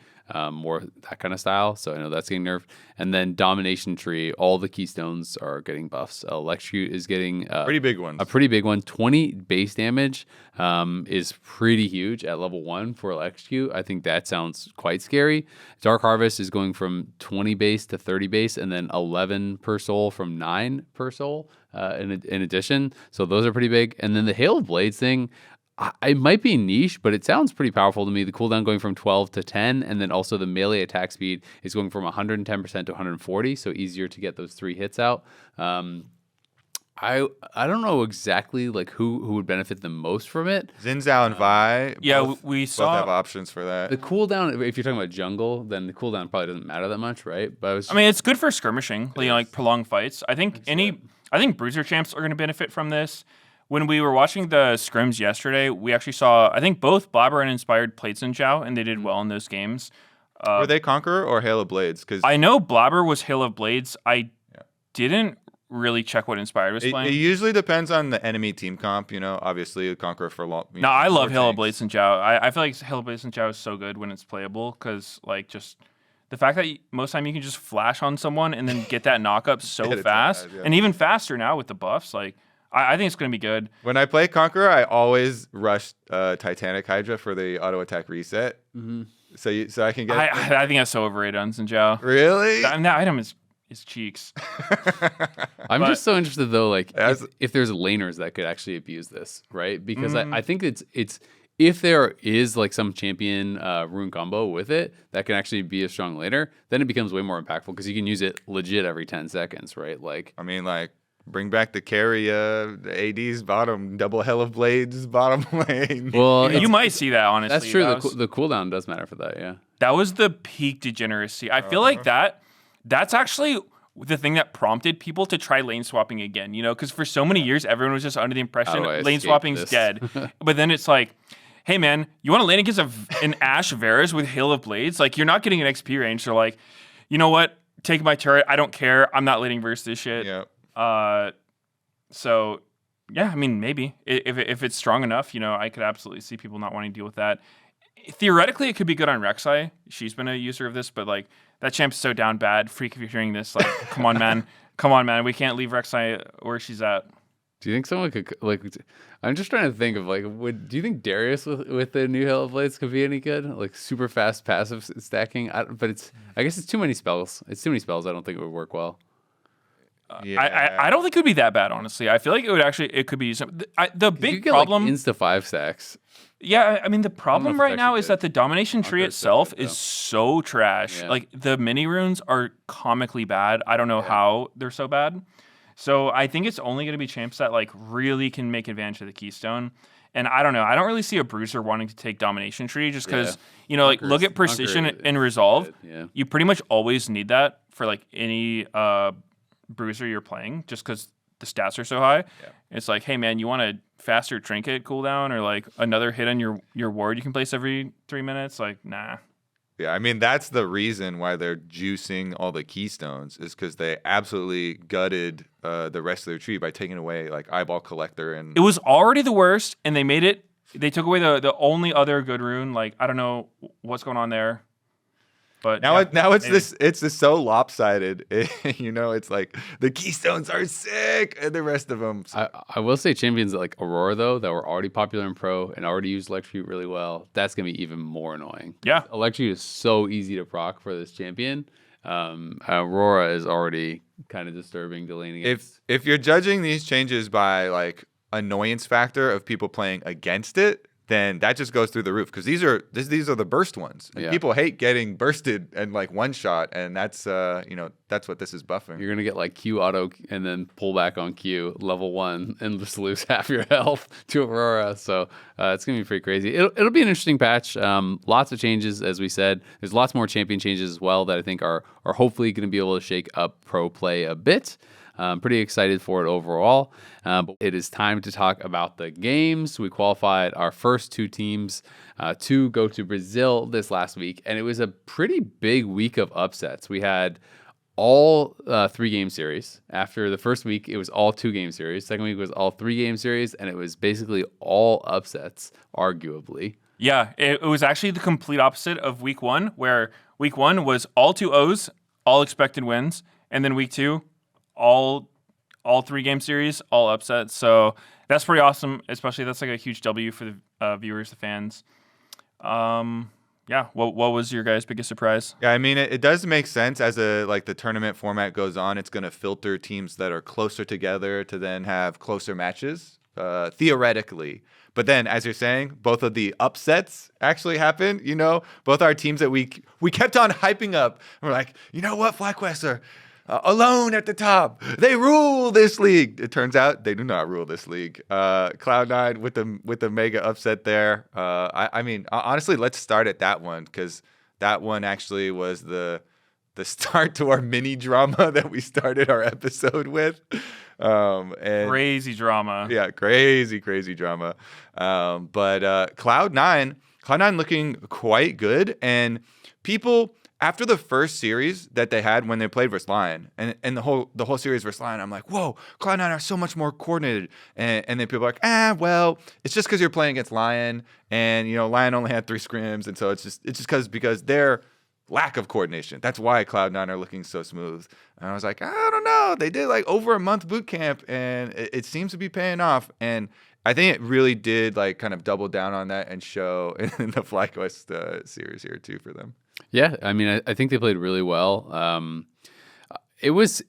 more that kind of style. So I know that's getting nerfed. And then domination tree, all the keystones are getting buffs. Electrocute is getting pretty big ones. A pretty big one. 20 base damage is pretty huge at level 1 for Electrocute. I think that sounds quite scary. Dark Harvest is going from 20 base to 30 base, and then 11 per soul from 9 per soul in addition. So those are pretty big. And then the Hail of Blades thing, it might be niche, but it sounds pretty powerful to me. The cooldown going from 12 to 10, and then also the melee attack speed is going from 110% to 140, so easier to get those 3 hits out. I don't know exactly like who would benefit the most from it. Xin Zhao and Vi. Yeah, we both saw have options for that. The cooldown, if you're talking about jungle, then the cooldown probably doesn't matter that much, right? But I mean, it's good for skirmishing, like prolonged fights. I think bruiser champs are going to benefit from this. When we were watching the scrims yesterday, we actually saw, I think both Blabber and Inspired played Xin Zhao, and they did well in those games. Were they Conqueror or Hail of Blades? Because I know Blabber was Hail of Blades. I didn't really check what Inspired was playing. It usually depends on the enemy team comp, obviously Conqueror for long. No, I love Hail of Blades Xin Zhao. I feel like Hail of Blades Xin Zhao is so good when it's playable, because like just the fact that most time you can just flash on someone and then get that knock up so fast, and even faster now with the buffs, like I think it's going to be good. When I play Conqueror, I always rush Titanic Hydra for the auto attack reset. Mm-hmm. So I can get. I think that's so overrated on Xin Zhao. Really? That item is cheeks. I'm just so interested though, like if there's laners that could actually abuse this, right? Because I think it's if there is like some champion rune combo with it that can actually be a strong laner, then it becomes way more impactful because you can use it legit every 10 seconds, right? Like I mean, like bring back the carry, the AD's bottom, double Hell of Blades bottom lane. Well, you might see that, honestly. That's true. The cooldown does matter for that, yeah. That was the peak degeneracy. I feel like that's actually the thing that prompted people to try lane swapping again, because for so many years, everyone was just under the impression lane swapping's dead. But then it's like, hey, man, you want to lane against an Ashe Varus with Hail of Blades? Like, you're not getting an XP range. So, like, you know what? Take my turret. I don't care. I'm not laning versus this shit. Yeah. So, yeah, I mean, maybe. If it's strong enough, I could absolutely see people not wanting to deal with that. Theoretically, it could be good on Rek'Sai. She's been a user of this, but, like, that champ's so down bad. Freak, if you're hearing this, like, come on, man. Come on, man. We can't leave Rek'Sai where she's at. Do you think someone could, like, I'm just trying to think of, like, do you think Darius with the new Hail of Blades could be any good? Like, super fast passive stacking? But I guess it's too many spells. It's too many spells. I don't think it would work well. I don't think it would be that bad, honestly. I feel like it could be some. The big problem, like, insta 5 stacks. Yeah, I mean the problem right now is that the domination tree itself is so trash. Yeah. Like the mini runes are comically bad. I don't know how they're so bad. So I think it's only going to be champs that like really can make advantage of the keystone. And I don't know. I don't really see a bruiser wanting to take domination tree just because like look at precision and resolve. Yeah. You pretty much always need that for like any bruiser you're playing, just because the stats are so high. Yeah. It's like, hey man, you want a faster trinket cooldown or like another hit on your ward you can place every 3 minutes? Like, nah. Yeah, I mean that's the reason why they're juicing all the keystones is because they absolutely gutted the rest of their tree by taking away like eyeball collector and. It was already the worst, and they made it. They took away the only other good rune. Like I don't know what's going on there. But it's so lopsided. It's like the keystones are sick and the rest of them. I will say champions like Aurora though that were already popular in pro and already used Electrocute really well. That's gonna be even more annoying. Yeah, Electrocute is so easy to proc for this champion. Aurora is already kind of disturbing to lane against. If you're judging these changes by like annoyance factor of people playing against it, then that just goes through the roof because these are the burst ones. Yeah. People hate getting bursted and like one shot, and that's that's what this is buffing. You're gonna get like Q auto and then pull back on Q level 1 and just lose half your health to Aurora. So it's gonna be pretty crazy. It'll be an interesting patch. Lots of changes, as we said. There's lots more champion changes as well that I think are hopefully gonna be able to shake up pro play a bit. I'm pretty excited for it overall. But it is time to talk about the games. We qualified our first 2 teams to go to Brazil this last week, and it was a pretty big week of upsets. We had all 3-game series. After the first week, it was all 2-game series. Second week was all 3-game series, and it was basically all upsets, arguably. Yeah, it was actually the complete opposite of week 1, where week 1 was all 2-0s, all expected wins, and then week 2, all 3-game series, all upsets. So that's pretty awesome. Especially that's like a huge W for the viewers, the fans. Yeah. What was your guys' biggest surprise? Yeah, I mean, it does make sense as the tournament format goes on. It's going to filter teams that are closer together to then have closer matches, theoretically. But then, as you're saying, both of the upsets actually happened. Both our teams that we kept on hyping up. And we're like, you know what, FlyQuest are alone at the top. They rule this league. It turns out they do not rule this league. Cloud9 with the mega upset there. I mean, honestly, let's start at that one, because that one actually was the start to our mini drama that we started our episode with. And Crazy drama. yeah, crazy drama. But Cloud9 looking quite good, and people after the first series that they had when they played versus Lion, and the whole series versus Lion, I'm like, whoa, Cloud9 are so much more coordinated. And then people are like, well, it's just because you're playing against Lion, and Lion only had 3 scrims, and so it's just because their lack of coordination. That's why Cloud9 are looking so smooth. And I was like, I don't know. They did like over a month boot camp, and it seems to be paying off. And I think it really did like kind of double down on that and show in the FlyQuest series here too for them. Yeah, I mean, I think they played really well. It was.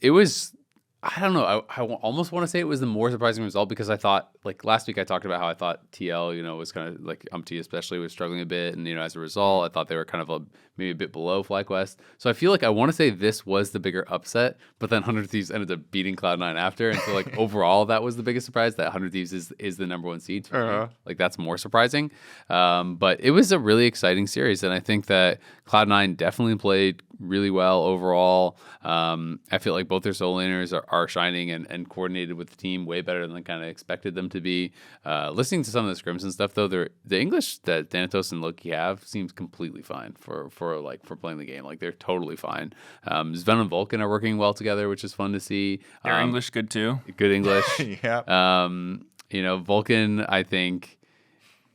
I don't know. I almost want to say it was the more surprising result, because I thought, like last week, I talked about how I thought TL, was kind of like Umpty especially was struggling a bit, and as a result, I thought they were kind of maybe a bit below FlyQuest. So I feel like I want to say this was the bigger upset, but then 100 Thieves ended up beating Cloud9 after, and so like overall, that was the biggest surprise, that 100 Thieves is the number 1 seed. Like that's more surprising. But it was a really exciting series, and I think that Cloud9 definitely played really well overall. I feel like both their solo laners are shining and coordinated with the team way better than I kind of expected them to be. Listening to some of the scrims and stuff, though, the English that Thanatos and Loki have seems completely fine for playing the game. Like they're totally fine. Sven and Vulcan are working well together, which is fun to see. Their English good too. Good English. Yeah. Vulcan, I think,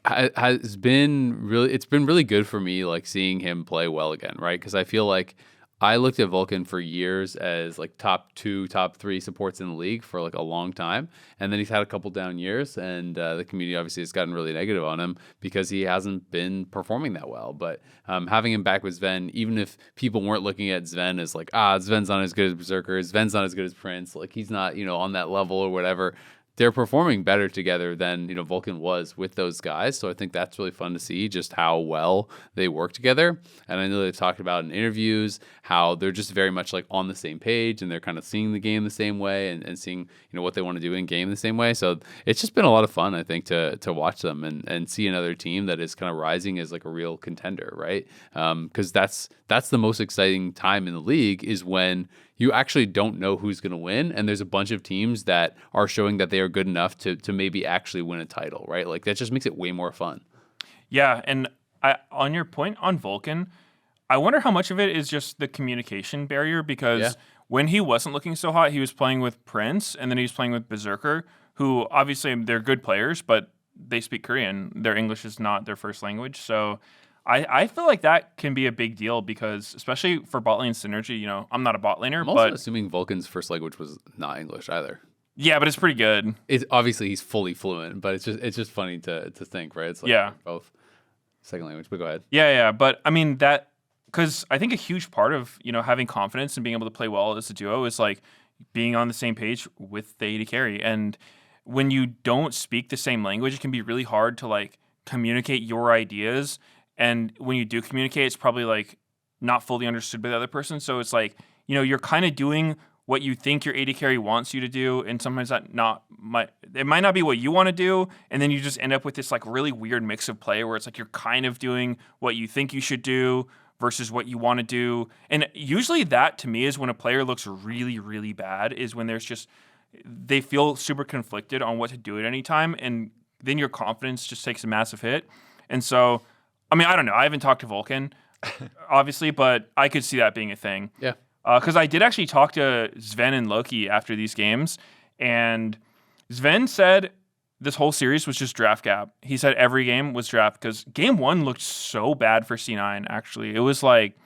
has been really good for me, like seeing him play well again, right? Because I feel like I looked at Vulcan for years as like top 2, top 3 supports in the league for like a long time, and then he's had a couple down years, and the community obviously has gotten really negative on him because he hasn't been performing that well. But having him back with Sven, even if people weren't looking at Sven as like, Sven's not as good as Berserker, Sven's not as good as Prince, like he's not on that level or whatever, they're performing better together than Vulcan was with those guys. So I think that's really fun to see just how well they work together. And I know they've talked about in interviews how they're just very much like on the same page, and they're kind of seeing the game the same way, and seeing what they want to do in game the same way. So it's just been a lot of fun, I think, to watch them and see another team that is kind of rising as like a real contender, right? Because that's the most exciting time in the league, is when you actually don't know who's going to win, and there's a bunch of teams that are showing that they are good enough to maybe actually win a title, right? Like that just makes it way more fun. Yeah, and on your point on Vulcan, I wonder how much of it is just the communication barrier, because when he wasn't looking so hot, he was playing with Prince, and then he was playing with Berserker, who obviously they're good players, but they speak Korean. Their English is not their first language, so I feel like that can be a big deal, because especially for bot lane synergy, I'm not a bot laner, I'm also but assuming Vulcan's first language was not English either. Yeah, but it's pretty good. It's obviously he's fully fluent, but it's just funny to think, right? It's like both second language. But go ahead. Yeah, but I mean that, because I think a huge part of having confidence and being able to play well as a duo is like being on the same page with the AD carry. And when you don't speak the same language, it can be really hard to like communicate your ideas. And when you do communicate, it's probably like not fully understood by the other person. So it's like, you're kind of doing what you think your AD carry wants you to do, and sometimes it might not be what you want to do, and then you just end up with this like really weird mix of play where it's like you're kind of doing what you think you should do versus what you want to do. And usually that to me is when a player looks really, really bad, is when they feel super conflicted on what to do at any time, and then your confidence just takes a massive hit. And so, I mean, I don't know. I haven't talked to Vulcan, obviously, but I could see that being a thing. Yeah. because I did actually talk to Sven and Loki after these games, and Sven said this whole series was just draft gap. He said every game was draft because game 1 looked so bad for C9, actually. It was like,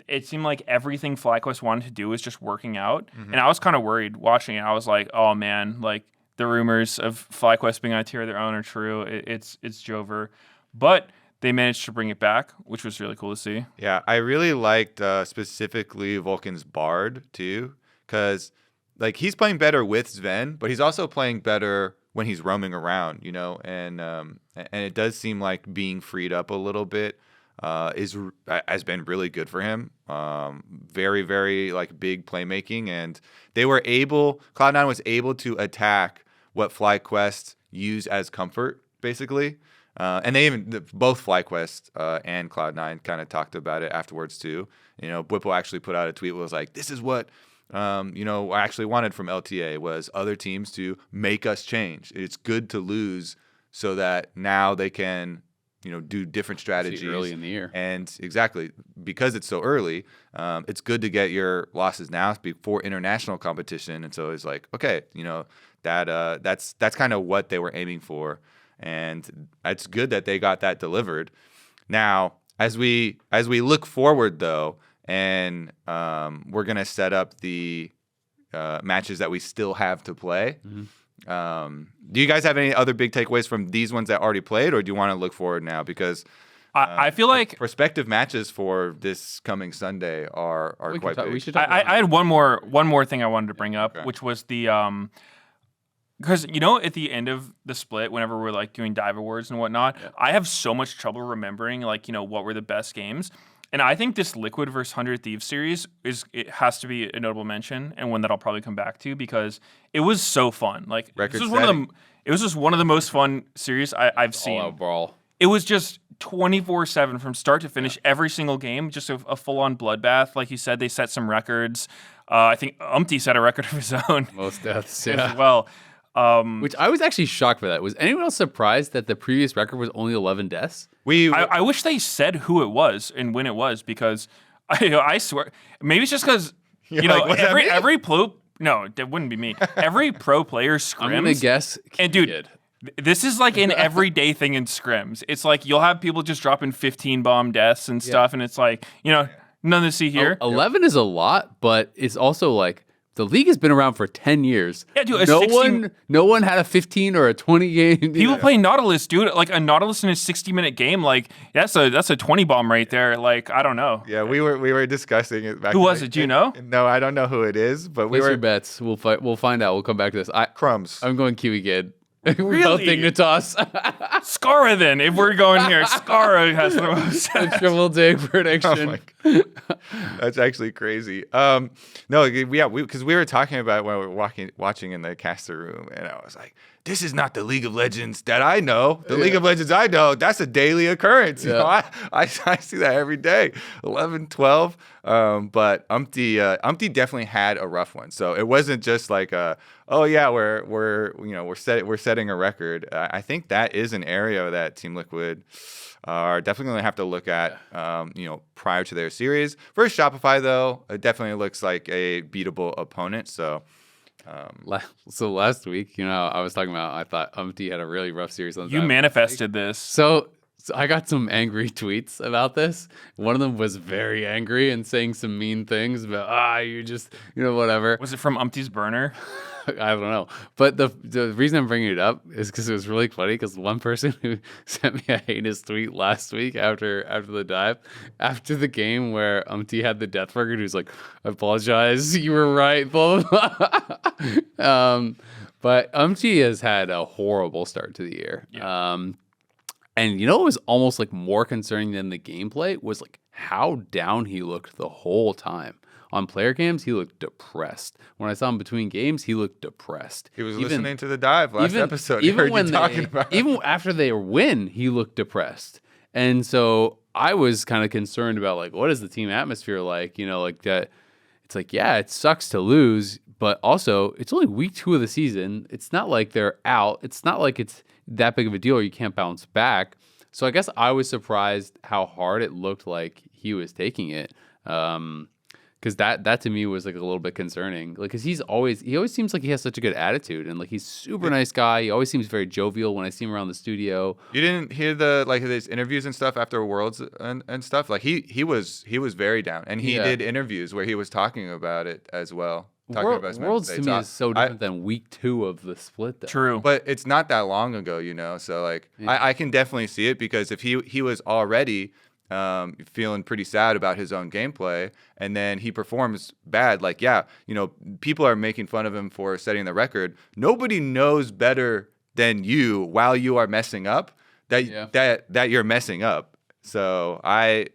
it seemed like everything FlyQuest wanted to do was just working out. And I was kind of worried watching it. I was like, oh man, like the rumors of FlyQuest being on a tier of their own are true. It's Jover. But they managed to bring it back, which was really cool to see. Yeah, I really liked specifically Vulcan's Bard too, because like he's playing better with Sven, but he's also playing better when he's roaming around, you know, and it does seem like being freed up a little bit has been really good for him. Very, very like big playmaking, and Cloud9 was able to attack what FlyQuest use as comfort, basically. And they both FlyQuest and Cloud9 kind of talked about it afterwards too. You know, Whipple actually put out a tweet that was like, "This is what I actually wanted from LTA was other teams to make us change. It's good to lose so that now they can." Do different strategies early in the year. And exactly, because it's so early, it's good to get your losses now before international competition. And so it's like, okay, that's kind of what they were aiming for. And it's good that they got that delivered. Now, as we look forward though, and we're going to set up the matches that we still have to play. Mm-hmm. Do you guys have any other big takeaways from these ones that already played, or do you want to look forward now? Because I feel like prospective matches for this coming Sunday are quite big. We should talk I had one more thing I wanted to bring up, which was the because at the end of the split, whenever we're like doing dive awards and whatnot, I have so much trouble remembering like what were the best games. And I think this Liquid versus 100 Thieves series it has to be a notable mention, and one that I'll probably come back to because it was so fun. Like it was just one of the most fun series I've seen. All out brawl. It was just 24/7 from start to finish. Every single game, just a full-on bloodbath. Like you said, they set some records. I think Umpty set a record of his own. Most deaths, as well. Which I was actually shocked by that. Was anyone else surprised that the previous record was only 11 deaths? I wish they said who it was and when it was, because I swear maybe it's just because every pro. No, that wouldn't be me. Every pro player scrims. I'm gonna guess. And dude, this is like an everyday thing in scrims. It's like you'll have people just dropping 15 bomb deaths and stuff, and it's like none to see here. 11 is a lot, but it's also like. The league has been around for 10 years. Yeah, dude. No one had a 15 or a 20 game. People play Nautilus, dude. Like a Nautilus in a 60-minute game, like that's a 20 bomb right there. Like I don't know. Yeah, we were discussing it back. Who was it? Do you know? No, I don't know who it is, but Place your bets. We'll find out. We'll come back to this. Crumbs. I'm going Kiwi Kid. We're really? both Dignitas. Skara then, if we're going here. Skara has the most. Triple dig prediction. That's actually crazy. Because we were talking about it when we were watching in the caster room, and I was like, this is not the League of Legends that I know. The League of Legends I know, that's a daily occurrence. Yeah. I see that every day. 11, 12. But Umpty definitely had a rough one. So it wasn't just like we're setting a record. I think that is an area that Team Liquid are definitely going to have to look at, prior to their series. Versus Shopify, though, it definitely looks like a beatable opponent. So last week, I was talking about, I thought Umpty had a really rough series on You manifested this. So I got some angry tweets about this. One of them was very angry and saying some mean things about, you just, whatever. Was it from Umpty's burner? I don't know. But the reason I'm bringing it up is because it was really funny because one person who sent me a heinous tweet last week after the dive, after the game where Umpty had the death record, who's like, I apologize, you were right, blah, blah, blah. But Umpty has had a horrible start to the year. Yeah. And what was almost like more concerning than the gameplay was like how down he looked the whole time. On player cams, he looked depressed. When I saw him between games, he looked depressed. He was listening to the dive last episode. Even after they win, he looked depressed. And so I was kind of concerned about like, what is the team atmosphere like? Like that. It's like, yeah, it sucks to lose, but also it's only week 2 of the season. It's not like they're out. It's not like it's that big of a deal or you can't bounce back. So I guess I was surprised how hard it looked like he was taking it. Because that to me was like a little bit concerning. Like, because he always seems like he has such a good attitude, and like he's super nice guy. He always seems very jovial when I see him around the studio. You didn't hear his interviews and stuff after Worlds and stuff. Like he was very down, and he did interviews where he was talking about it as well. About his Worlds to me is so different than week 2 of the split, though. True, but it's not that long ago, So like I can definitely see it, because if he was already feeling pretty sad about his own gameplay, and then he performs bad, like, people are making fun of him for setting the record. Nobody knows better than you while you are messing up that you're messing up. So I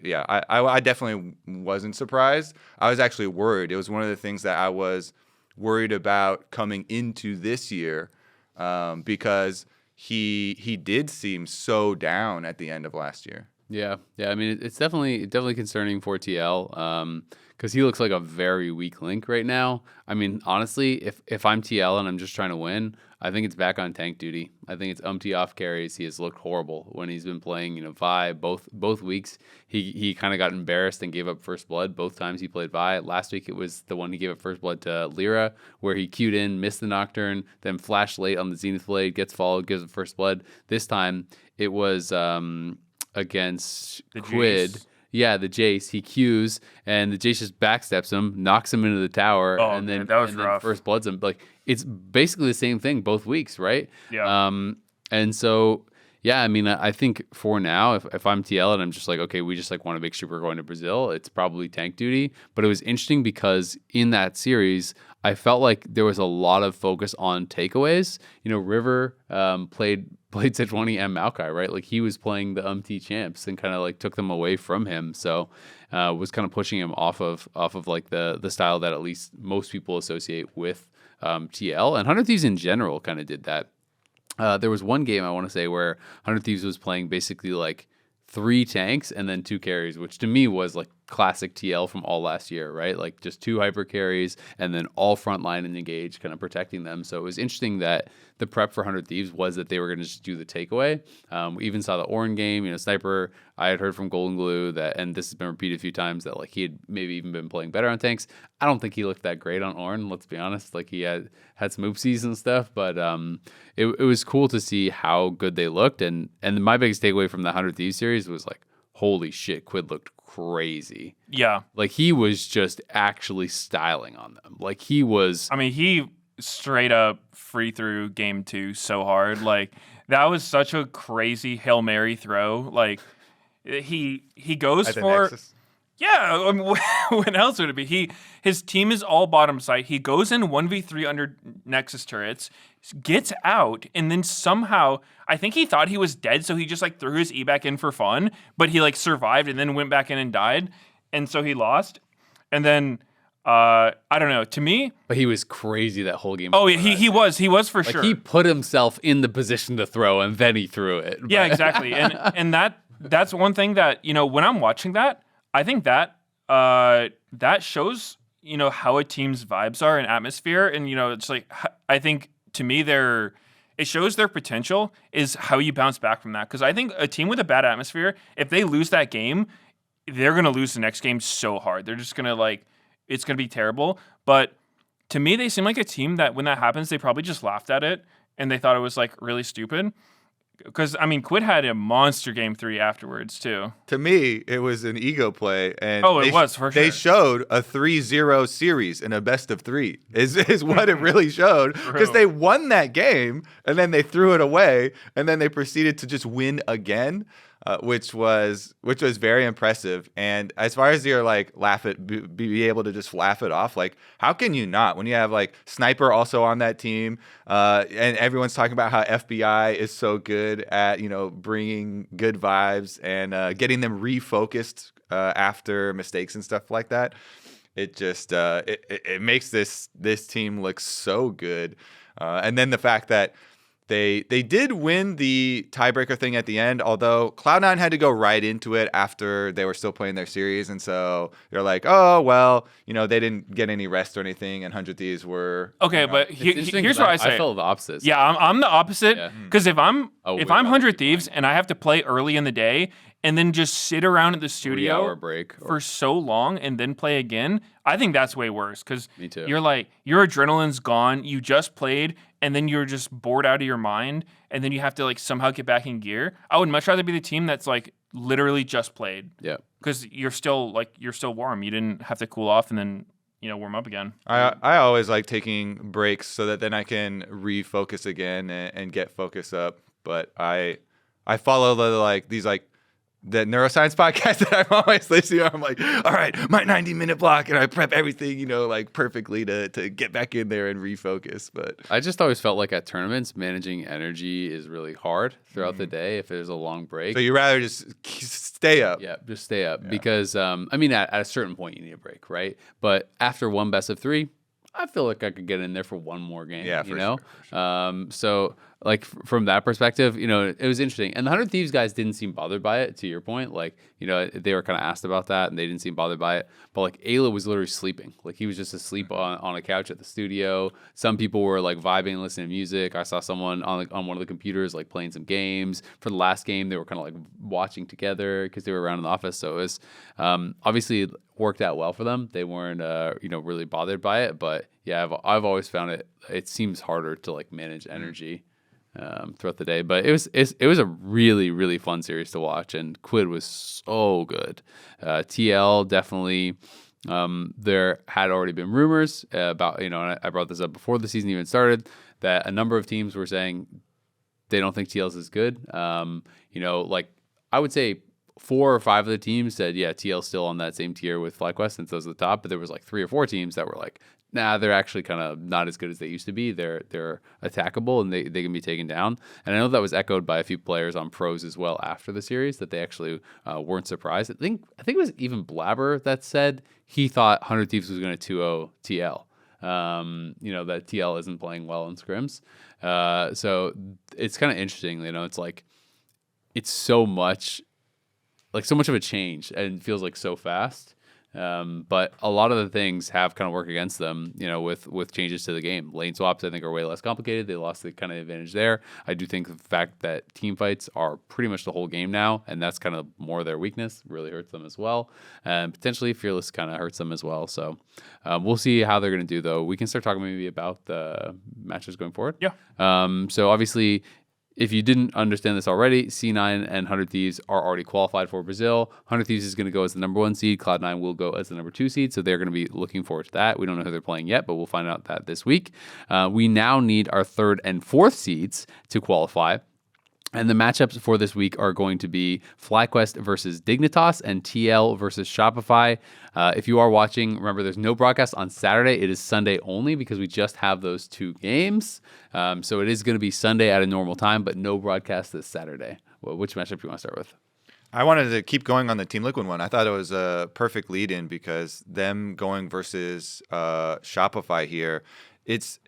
definitely wasn't surprised. I was actually worried. It was one of the things that I was worried about coming into this year, because he did seem so down at the end of last year. Yeah. I mean, it's definitely concerning for TL, because he looks like a very weak link right now. I mean, honestly, if I'm TL and I'm just trying to win, I think it's back on tank duty. I think it's off carries. He has looked horrible when he's been playing, Vi. Both weeks, he kind of got embarrassed and gave up first blood. Both times he played Vi. Last week it was the one he gave up first blood to Lyra, where he queued in, missed the Nocturne, then flashed late on the Zenith Blade, gets followed, gives up first blood. This time it was against the Quid. Jace. Yeah, the Jace. He queues, and the Jace just backsteps him, knocks him into the tower, and then that was rough. First bloods him. Like, it's basically the same thing both weeks, right? Yeah. And so, yeah, I mean, I think for now, if I'm TL and I'm just like, okay, we just like want to make sure we're going to Brazil, it's probably tank duty. But it was interesting because in that series, I felt like there was a lot of focus on takeaways. River played Sejuani and Maokai, right? Like, he was playing the T champs and kind of like took them away from him. So was kind of pushing him off of like the style that at least most people associate with TL. And 100 Thieves in general kind of did that. There was one game I want to say where 100 Thieves was playing basically like 3 tanks and then 2 carries, which to me was like classic TL from all last year, right? Like just 2 hyper carries and then all frontline and engage, kind of protecting them. So it was interesting that the prep for 100 Thieves was that they were going to just do the takeaway. We even saw the Orin game, Sniper. I had heard from Golden Glue that, and this has been repeated a few times, that like he had maybe even been playing better on tanks. I don't think he looked that great on Orin, let's be honest. Like, he had some oopsies and stuff, but it was cool to see how good they looked. And my biggest takeaway from the 100 Thieves series was like, holy shit, Quid looked crazy. Yeah. Like, he was just actually styling on them. Like, he was... I mean, he straight up free threw game 2 so hard. Like, that was such a crazy Hail Mary throw. Like, he goes for... Nexus. Yeah, what else would it be? His team is all bottom side. He goes in 1v3 under Nexus turrets, gets out, and then somehow, I think he thought he was dead, so he just like threw his E back in for fun, but he like survived and then went back in and died, and so he lost. And then I don't know. To me, but he was crazy that whole game. Oh yeah, he was for sure. He put himself in the position to throw, and then he threw it. Yeah, exactly. And that's one thing that, when I'm watching that, I think that that shows, how a team's vibes are and atmosphere. And, it's like, I think to me, it shows their potential is how you bounce back from that. Because I think a team with a bad atmosphere, if they lose that game, they're going to lose the next game so hard. They're just going to it's going to be terrible. But to me, they seem like a team that when that happens, they probably just laughed at it and they thought it was really stupid. Because, Quid had a monster game 3 afterwards, too. To me, it was an ego play. And it was, for sure. They showed a 3-0 series in a best of 3, is what it really showed. Because they won that game, and then they threw it away, and then they proceeded to just win again, which was very impressive. And as far as you're be able to just laugh it off, how can you not? When you have Sniper also on that team, and everyone's talking about how FBI is so good at bringing good vibes and getting them refocused after mistakes and stuff like that. It just it makes this team look so good, and then the fact that They did win the tiebreaker thing at the end, although Cloud9 had to go right into it after they were still playing their series. And so they're like, oh, well, they didn't get any rest or anything, and 100 Thieves were... Okay, but here's what I say. I felt the opposite. Yeah, I'm the opposite, because if I'm 100 Thieves and I have to play early in the day, and then just sit around at the studio 3-hour break for so long and then play again, I think that's way worse because Me too. you're like, your adrenaline's gone, you just played, and then you're just bored out of your mind, and then you have to like somehow get back in gear. I would much rather be the team that's like literally just played. Yeah. Because you're still warm. You didn't have to cool off and then warm up again. I always like taking breaks so that then I can refocus again and get focus up. But I follow the neuroscience podcast that I'm always listening to. I'm like, all right, my 90-minute block, and I prep everything, like perfectly to get back in there and refocus. But I just always felt like at tournaments, managing energy is really hard throughout the day if there's a long break. so you rather just stay up. Yeah, just stay up because at a certain point you need a break, right? But after one best of 3, I feel like I could get in there for one more game. Yeah, for sure. Sure. So like from that perspective, it was interesting. And the 100 Thieves guys didn't seem bothered by it. To your point, like they were kind of asked about that, and they didn't seem bothered by it. But like Ayla was literally sleeping. Like he was just asleep on a couch at the studio. Some people were like vibing, listening to music. I saw someone on one of the computers like playing some games. For the last game, they were kind of like watching together because they were around in the office. So it was obviously worked out well for them. They weren't really bothered by it. But yeah, I've always found it seems harder to like manage energy throughout the day. But it was a really, really fun series to watch, and Quid was so good. TL definitely. There had already been rumors about, and I brought this up before the season even started, that a number of teams were saying they don't think TL's as good. Like I would say 4 or 5 of the teams said, yeah, TL's still on that same tier with FlyQuest since those are the top. But there was like 3 or 4 teams that were like, nah, they're actually kind of not as good as they used to be. They're attackable and they can be taken down. And I know that was echoed by a few players on pros as well after the series, that they actually weren't surprised. I think it was even Blabber that said he thought 100 Thieves was going to 2-0 TL. That TL isn't playing well in scrims. So it's kind of interesting. It's like it's so much of a change, and it feels like so fast. But a lot of the things have kind of worked against them, with changes to the game. Lane swaps, I think, are way less complicated. They lost the kind of advantage there. I do think the fact that team fights are pretty much the whole game now, and that's kind of more their weakness, really hurts them as well. And potentially Fearless kind of hurts them as well. So we'll see how they're going to do, though. We can start talking maybe about the matches going forward. Yeah. So obviously, if you didn't understand this already, C9 and 100 Thieves are already qualified for Brazil. 100 Thieves is going to go as the number 1 seed. Cloud9 will go as the number 2 seed, so they're going to be looking forward to that. We don't know who they're playing yet, but we'll find out that this week. We now need our 3rd and 4th seeds to qualify. And the matchups for this week are going to be FlyQuest versus Dignitas and TL versus Shopify. If you are watching, remember there's no broadcast on Saturday. It is Sunday only because we just have those 2 games. So it is going to be Sunday at a normal time, but no broadcast this Saturday. Well, which matchup do you want to start with? I wanted to keep going on the Team Liquid one. I thought it was a perfect lead-in because them going versus Shopify here, it's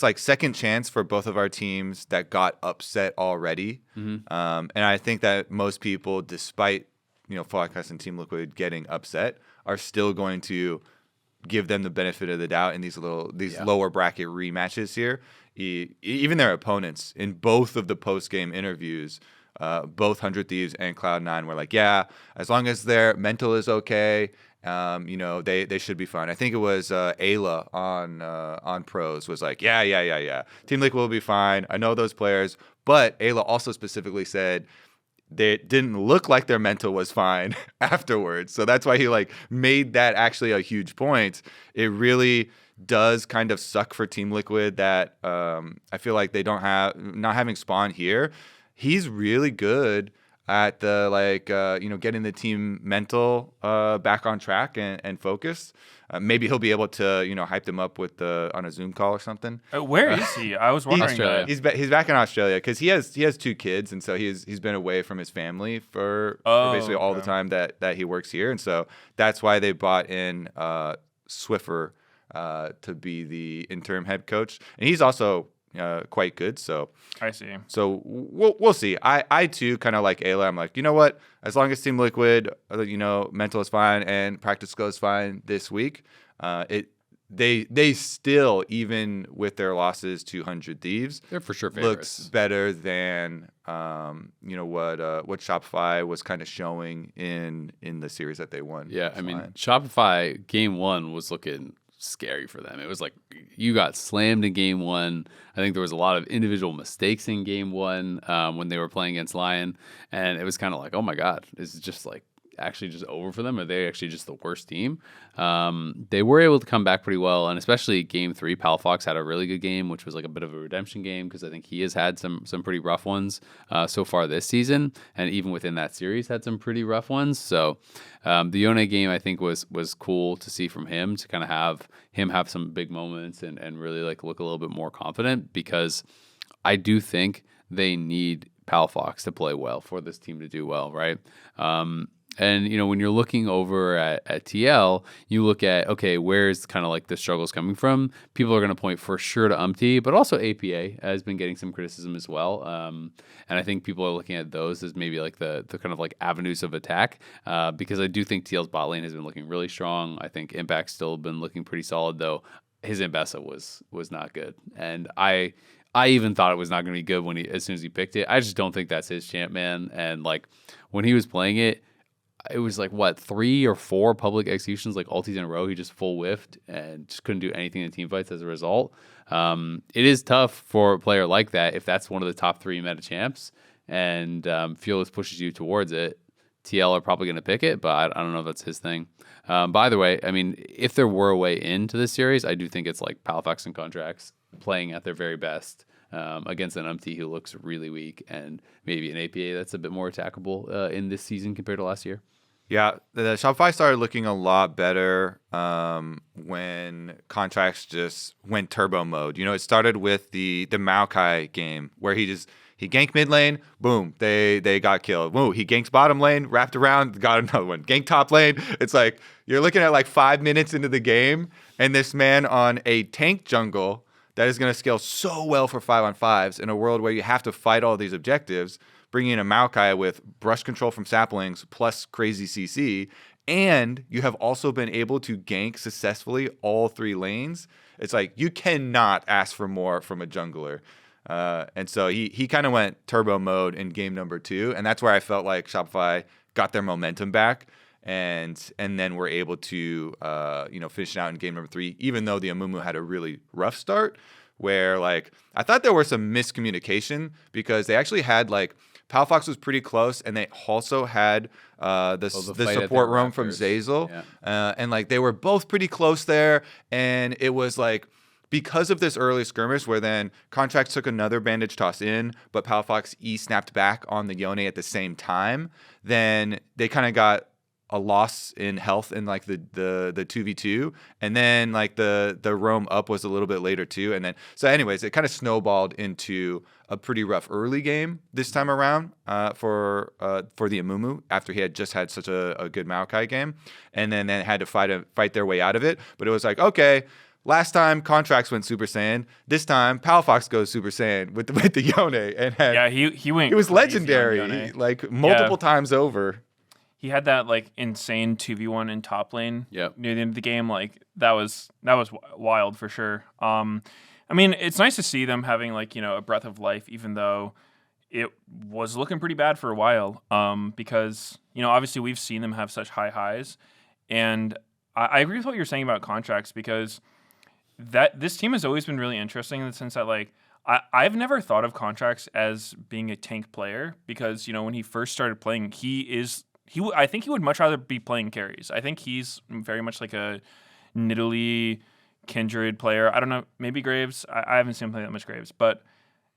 like second chance for both of our teams that got upset already. And I think that most people, despite FlyQuest and Team Liquid getting upset, are still going to give them the benefit of the doubt in these lower bracket rematches here. Even their opponents in both of the post-game interviews, both 100 Thieves and Cloud9 were like, yeah, as long as their mental is okay, they should be fine. I think it was Ayla on pros was like, yeah. Team Liquid will be fine. I know those players, but Ayla also specifically said they didn't look like their mental was fine afterwards. So that's why he made that actually a huge point. It really does kind of suck for Team Liquid that I feel like they not having Spawn here. He's really good at the getting the team mental back on track and focused. Maybe he'll be able to hype them up on a Zoom call or something. Where is he? I was wondering. Australia. He's back in Australia because he has 2 kids, and so he's been away from his family for basically all the time that he works here, and so that's why they brought in Swiffer to be the interim head coach, and he's also quite good. So I see. So we'll see. I too kind of like Ayla. I'm like, you know what? As long as Team Liquid, mental is fine and practice goes fine this week. they still, even with their losses to 100 Thieves, They're for sure looks favorites. better than what Shopify was kind of showing in the series that they won. Yeah, with I mean, Lion. Shopify game one was looking scary for them. It was like you got slammed in game one. I think there was a lot of individual mistakes in game one when they were playing against Lion, and it was kind of like, oh my god, is it just like actually just over for them? Are they actually just the worst team? They were able to come back pretty well, and especially game three, Palafox had a really good game, which was like a bit of a redemption game because I think he has had some pretty rough ones so far this season, and even within that series had some pretty rough ones. So the Yone game I think was cool to see from him, to kind of have some big moments and really like look a little bit more confident, because I do think they need Palafox to play well for this team to do well, right? And, when you're looking over at TL, you look at, okay, where's kind of like the struggles coming from? People are going to point for sure to UMT, but also APA has been getting some criticism as well. And I think people are looking at those as maybe like the kind of like avenues of attack, because I do think TL's bot lane has been looking really strong. I think Impact's still been looking pretty solid, though. His Ambessa was not good. And I even thought it was not going to be good as soon as he picked it. I just don't think that's his champ, man. And like when he was playing it was like, what, 3 or 4 public executions, like ultis in a row. He just full whiffed and just couldn't do anything in team fights as a result. It is tough for a player like that if that's one of the top 3 meta champs and Fearless pushes you towards it. TL are probably going to pick it, but I don't know if that's his thing. By the way, I mean, if there were a way into this series, I do think it's like Palafox and Contracts playing at their very best against an UMT who looks really weak, and maybe an APA that's a bit more attackable in this season compared to last year. Yeah, the Shopify started looking a lot better when Contracts just went turbo mode. It started with the Maokai game where he ganked mid lane, boom, they got killed. Whoa, he ganked bottom lane, wrapped around, got another one. Ganked top lane. It's like you're looking at like 5 minutes into the game, and this man on a tank jungle that is going to scale so well for 5-on-5s in a world where you have to fight all these objectives, bringing in a Maokai with brush control from saplings plus crazy CC, and you have also been able to gank successfully all 3 lanes. It's like you cannot ask for more from a jungler. And so he kind of went turbo mode in game number 2, and that's where I felt like Shopify got their momentum back, and then were able to finish it out in game number 3, even though the Amumu had a really rough start, where like I thought there was some miscommunication because they actually had like Palafox was pretty close, and they also had the support roam from Zeyzal, and like they were both pretty close there, and it was like, because of this early skirmish where then Contracts took another bandage toss in, but Palafox snapped back on the Yone at the same time, then they kind of got a loss in health in like the 2v2, and then like the roam up was a little bit later too, and then so anyways it kind of snowballed into a pretty rough early game this time around for the Amumu after he had just had such a good Maokai game, and then had to fight their way out of it. But it was like, okay, last time Contracts went Super Saiyan, this time Palafox goes Super Saiyan with the Yone, and he went. He was crazy legendary on Yone. like multiple times over. He had that like insane 2v1 in top lane near the end of the game. Like that was wild for sure. I mean, it's nice to see them having like, a breath of life, even though it was looking pretty bad for a while. Because, obviously we've seen them have such high highs. And I agree with what you're saying about Contracts, because this team has always been really interesting in the sense that like I've never thought of Contracts as being a tank player, because, when he first started playing, I think he would much rather be playing carries. I think he's very much like a Nidalee Kindred player. I don't know, maybe Graves. I haven't seen him play that much Graves. But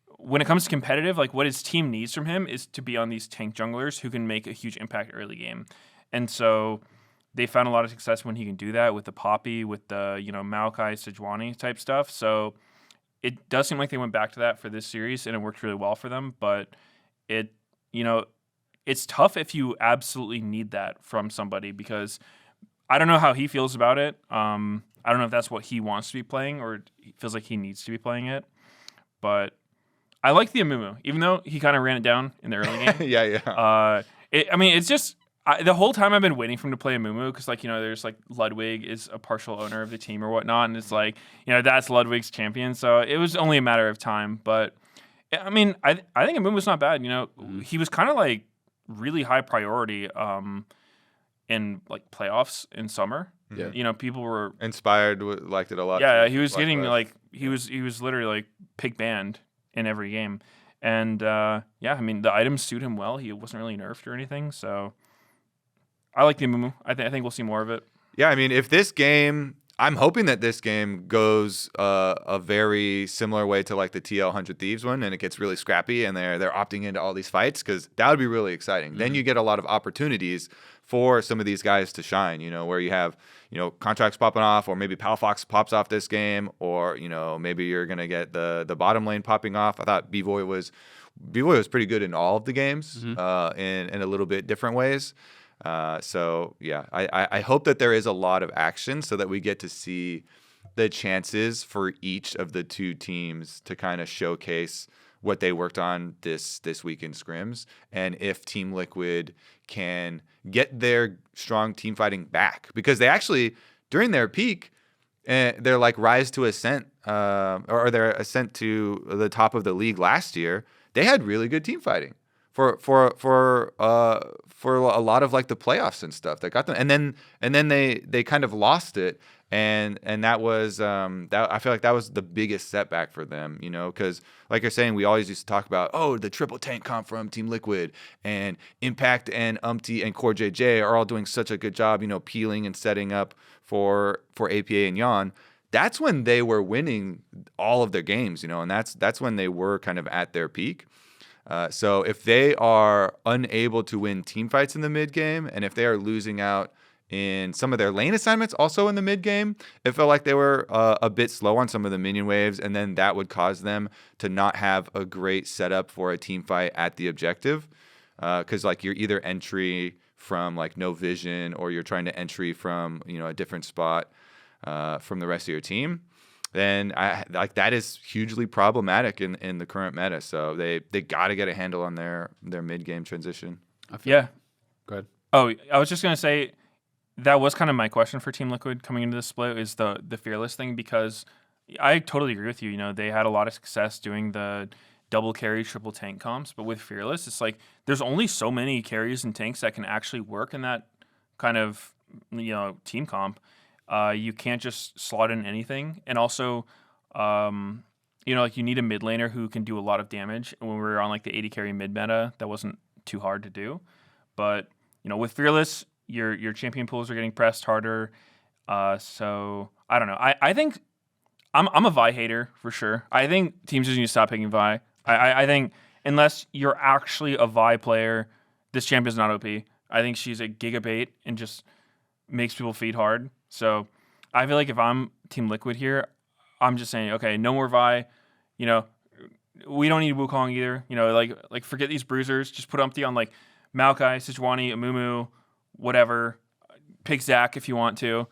when it comes to competitive, like what his team needs from him is to be on these tank junglers who can make a huge impact early game. And so they found a lot of success when he can do that with the Poppy, with the, Maokai, Sejuani type stuff. So it does seem like they went back to that for this series, and it worked really well for them. But it's tough if you absolutely need that from somebody, because I don't know how he feels about it. I don't know if that's what he wants to be playing or he feels like he needs to be playing it. But I like the Amumu, even though he kind of ran it down in the early game. Yeah. It's just The whole time I've been waiting for him to play Amumu because, like, there's like Ludwig is a partial owner of the team or whatnot, and it's like, that's Ludwig's champion. So it was only a matter of time. But I mean, I think Amumu's not bad. He was kind of like really high priority in like playoffs in summer. Yeah. People were Inspired, liked it a lot. Yeah, too. he was getting FlyQuest. like he was literally like pick banned in every game, and I mean the items suit him well. He wasn't really nerfed or anything, so. I like the Amumu. I think we'll see more of it. Yeah, I mean, if this game, I'm hoping that this game goes a very similar way to like the TL 100 Thieves one, and it gets really scrappy, and they're opting into all these fights because that would be really exciting. Then you get a lot of opportunities for some of these guys to shine. Where you have contracts popping off, or maybe Palfox pops off this game, or maybe you're gonna get the bottom lane popping off. I thought B-Boy was pretty good in all of the games, in a little bit different ways. So yeah, I hope that there is a lot of action so that we get to see the chances for each of the two teams to kind of showcase what they worked on this week in scrims, and if Team Liquid can get their strong team fighting back, because they actually during their peak, their like rise to ascent, or their ascent to the top of the league last year, they had really good team fighting. For a lot of like the playoffs and stuff that got them, and then they kind of lost it, and that was that I feel like that was the biggest setback for them, because like you're saying, we always used to talk about the triple tank comp from Team Liquid, and Impact and Umpty and Core JJ are all doing such a good job, peeling and setting up for APA and Yon. That's when they were winning all of their games, and that's when they were kind of at their peak. So if they are unable to win team fights in the mid game, and if they are losing out in some of their lane assignments also in the mid game, it felt like they were a bit slow on some of the minion waves, and then that would cause them to not have a great setup for a team fight at the objective, because like you're either entry from like no vision, or you're trying to entry from a different spot from the rest of your team. Then that is hugely problematic in the current meta. So they got to get a handle on their mid game transition. Yeah. Go ahead. Oh, I was just gonna say that was kind of my question for Team Liquid coming into the split, is the fearless thing, because I totally agree with you. They had a lot of success doing the double carry, triple tank comps, but with fearless, it's like there's only so many carries and tanks that can actually work in that kind of team comp. You can't just slot in anything. And also, like you need a mid laner who can do a lot of damage. And when we were on like the 80 carry mid meta, that wasn't too hard to do. But, with Fearless, your champion pools are getting pressed harder. So I don't know. I think I'm a Vi hater for sure. I think teams just need to stop picking Vi. I think unless you're actually a Vi player, this champion's not OP. I think she's a gigabait and just makes people feed hard. So I feel like if I'm Team Liquid here, I'm just saying, okay, no more Vi. We don't need Wukong either. Like forget these bruisers. Just put Umpty on like Maokai, Sejuani, Amumu, whatever. Pick Zac if you want to.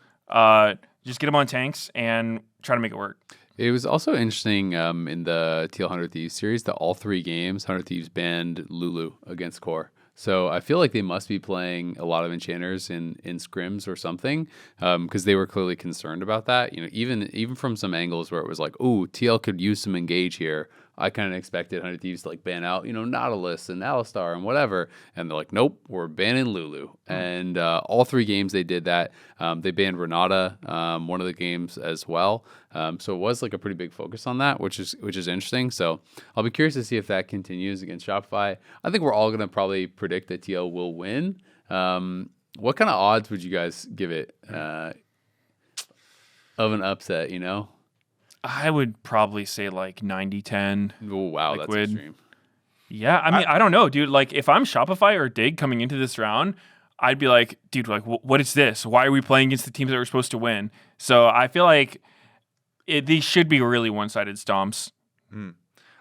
Just get them on tanks and try to make it work. It was also interesting in the TL 100 Thieves series that all 3 games, 100 Thieves banned Lulu against Core. So I feel like they must be playing a lot of enchanters in scrims or something, because they were clearly concerned about that. Even from some angles where it was like, "Ooh, TL could use some engage here." I kind of expected 100 Thieves to like ban out, Nautilus and Alistar and whatever, and they're like, "Nope, we're banning Lulu." And all 3 games they did that. They banned Renata one of the games as well. So it was like a pretty big focus on that, which is interesting. So I'll be curious to see if that continues against Shopify. I think we're all gonna probably predict that TL will win. What kind of odds would you guys give it of an upset? I would probably say like 90-10. Oh wow, Liquid. that's extreme. Yeah, I mean, I don't know, dude. Like, if I'm Shopify or Dig coming into this round, I'd be like, dude, like, what is this? Why are we playing against the teams that we're supposed to win? So I feel like these should be really one-sided stomps.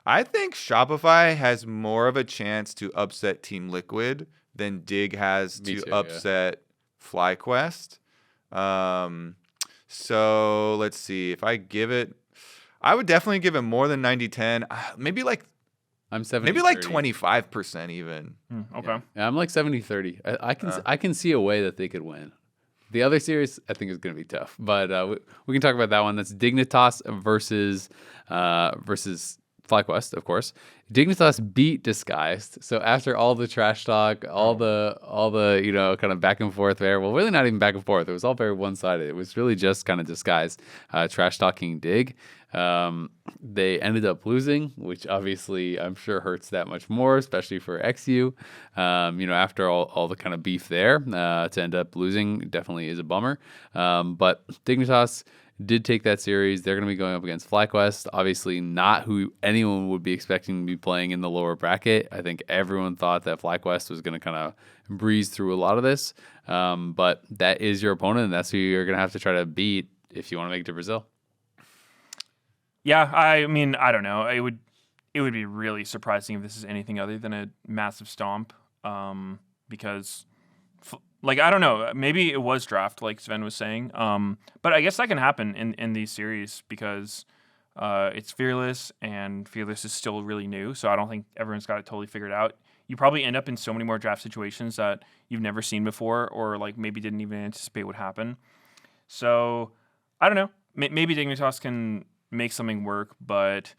I think Shopify has more of a chance to upset Team Liquid than Dig has Me to too, upset FlyQuest. So let's see. If I give it, I would definitely give it more than 90-10. Maybe like I'm 70. Maybe like 25% even. Okay. Yeah, I'm like 70-30. I can see a way that they could win. The other series, I think, is going to be tough, but we can talk about that one. That's Dignitas versus FlyQuest, of course. Dignitas beat Disguised. So after all the trash talk, all the kind of back and forth there, well, really not even back and forth. It was all very one-sided. It was really just kind of Disguised trash talking Dig. They ended up losing, which obviously I'm sure hurts that much more, especially for XU. After all the kind of beef there, to end up losing definitely is a bummer. But Dignitas did take that series. They're going to be going up against FlyQuest. Obviously not who anyone would be expecting to be playing in the lower bracket. I think everyone thought that FlyQuest was going to kind of breeze through a lot of this. But that is your opponent, and that's who you're going to have to try to beat if you want to make it to Brazil. Yeah, I mean, I don't know. It would be really surprising if this is anything other than a massive stomp, because, I don't know. Maybe it was draft, like Sven was saying. But I guess that can happen in these series because it's Fearless, and Fearless is still really new. So I don't think everyone's got it totally figured out. You probably end up in so many more draft situations that you've never seen before, or maybe didn't even anticipate would happen. So I don't know. Maybe Dignitas can make something work, but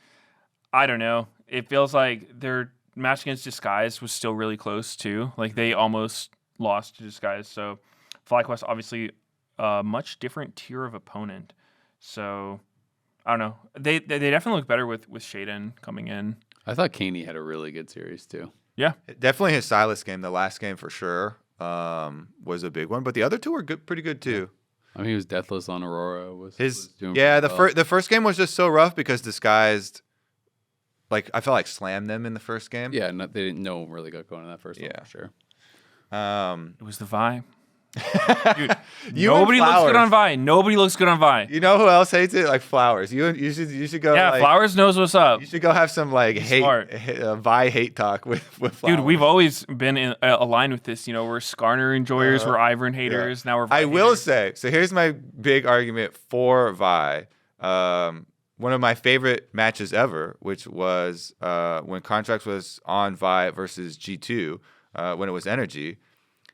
I don't know. It feels like their match against Disguise was still really close too. They almost lost to Disguise. So FlyQuest obviously a much different tier of opponent. So I don't know. They definitely look better with Shaden coming in. I thought Kaney had a really good series too. Yeah, Definitely his Silas game. The last game for sure was a big one, but the other two were pretty good too. I mean, he was deathless on Aurora. Was doing the first game was just so rough because Disguised, I felt like slammed them in the first game. Yeah, no one really got going in that first one for sure. it was the Vi. Dude, You nobody and looks good Flowers. on Vi. Nobody looks good on Vi. You know who else hates it? Flowers. You should go. Yeah, Flowers knows what's up. You should go have some Vi hate talk with Flowers. Dude, we've always been aligned with this. We're Skarner enjoyers, we're Ivern haters. Now we're Vi I will haters. say, so here's my big argument for Vi. One of my favorite matches ever, which was when Contracts was on Vi versus G2, when it was Energy.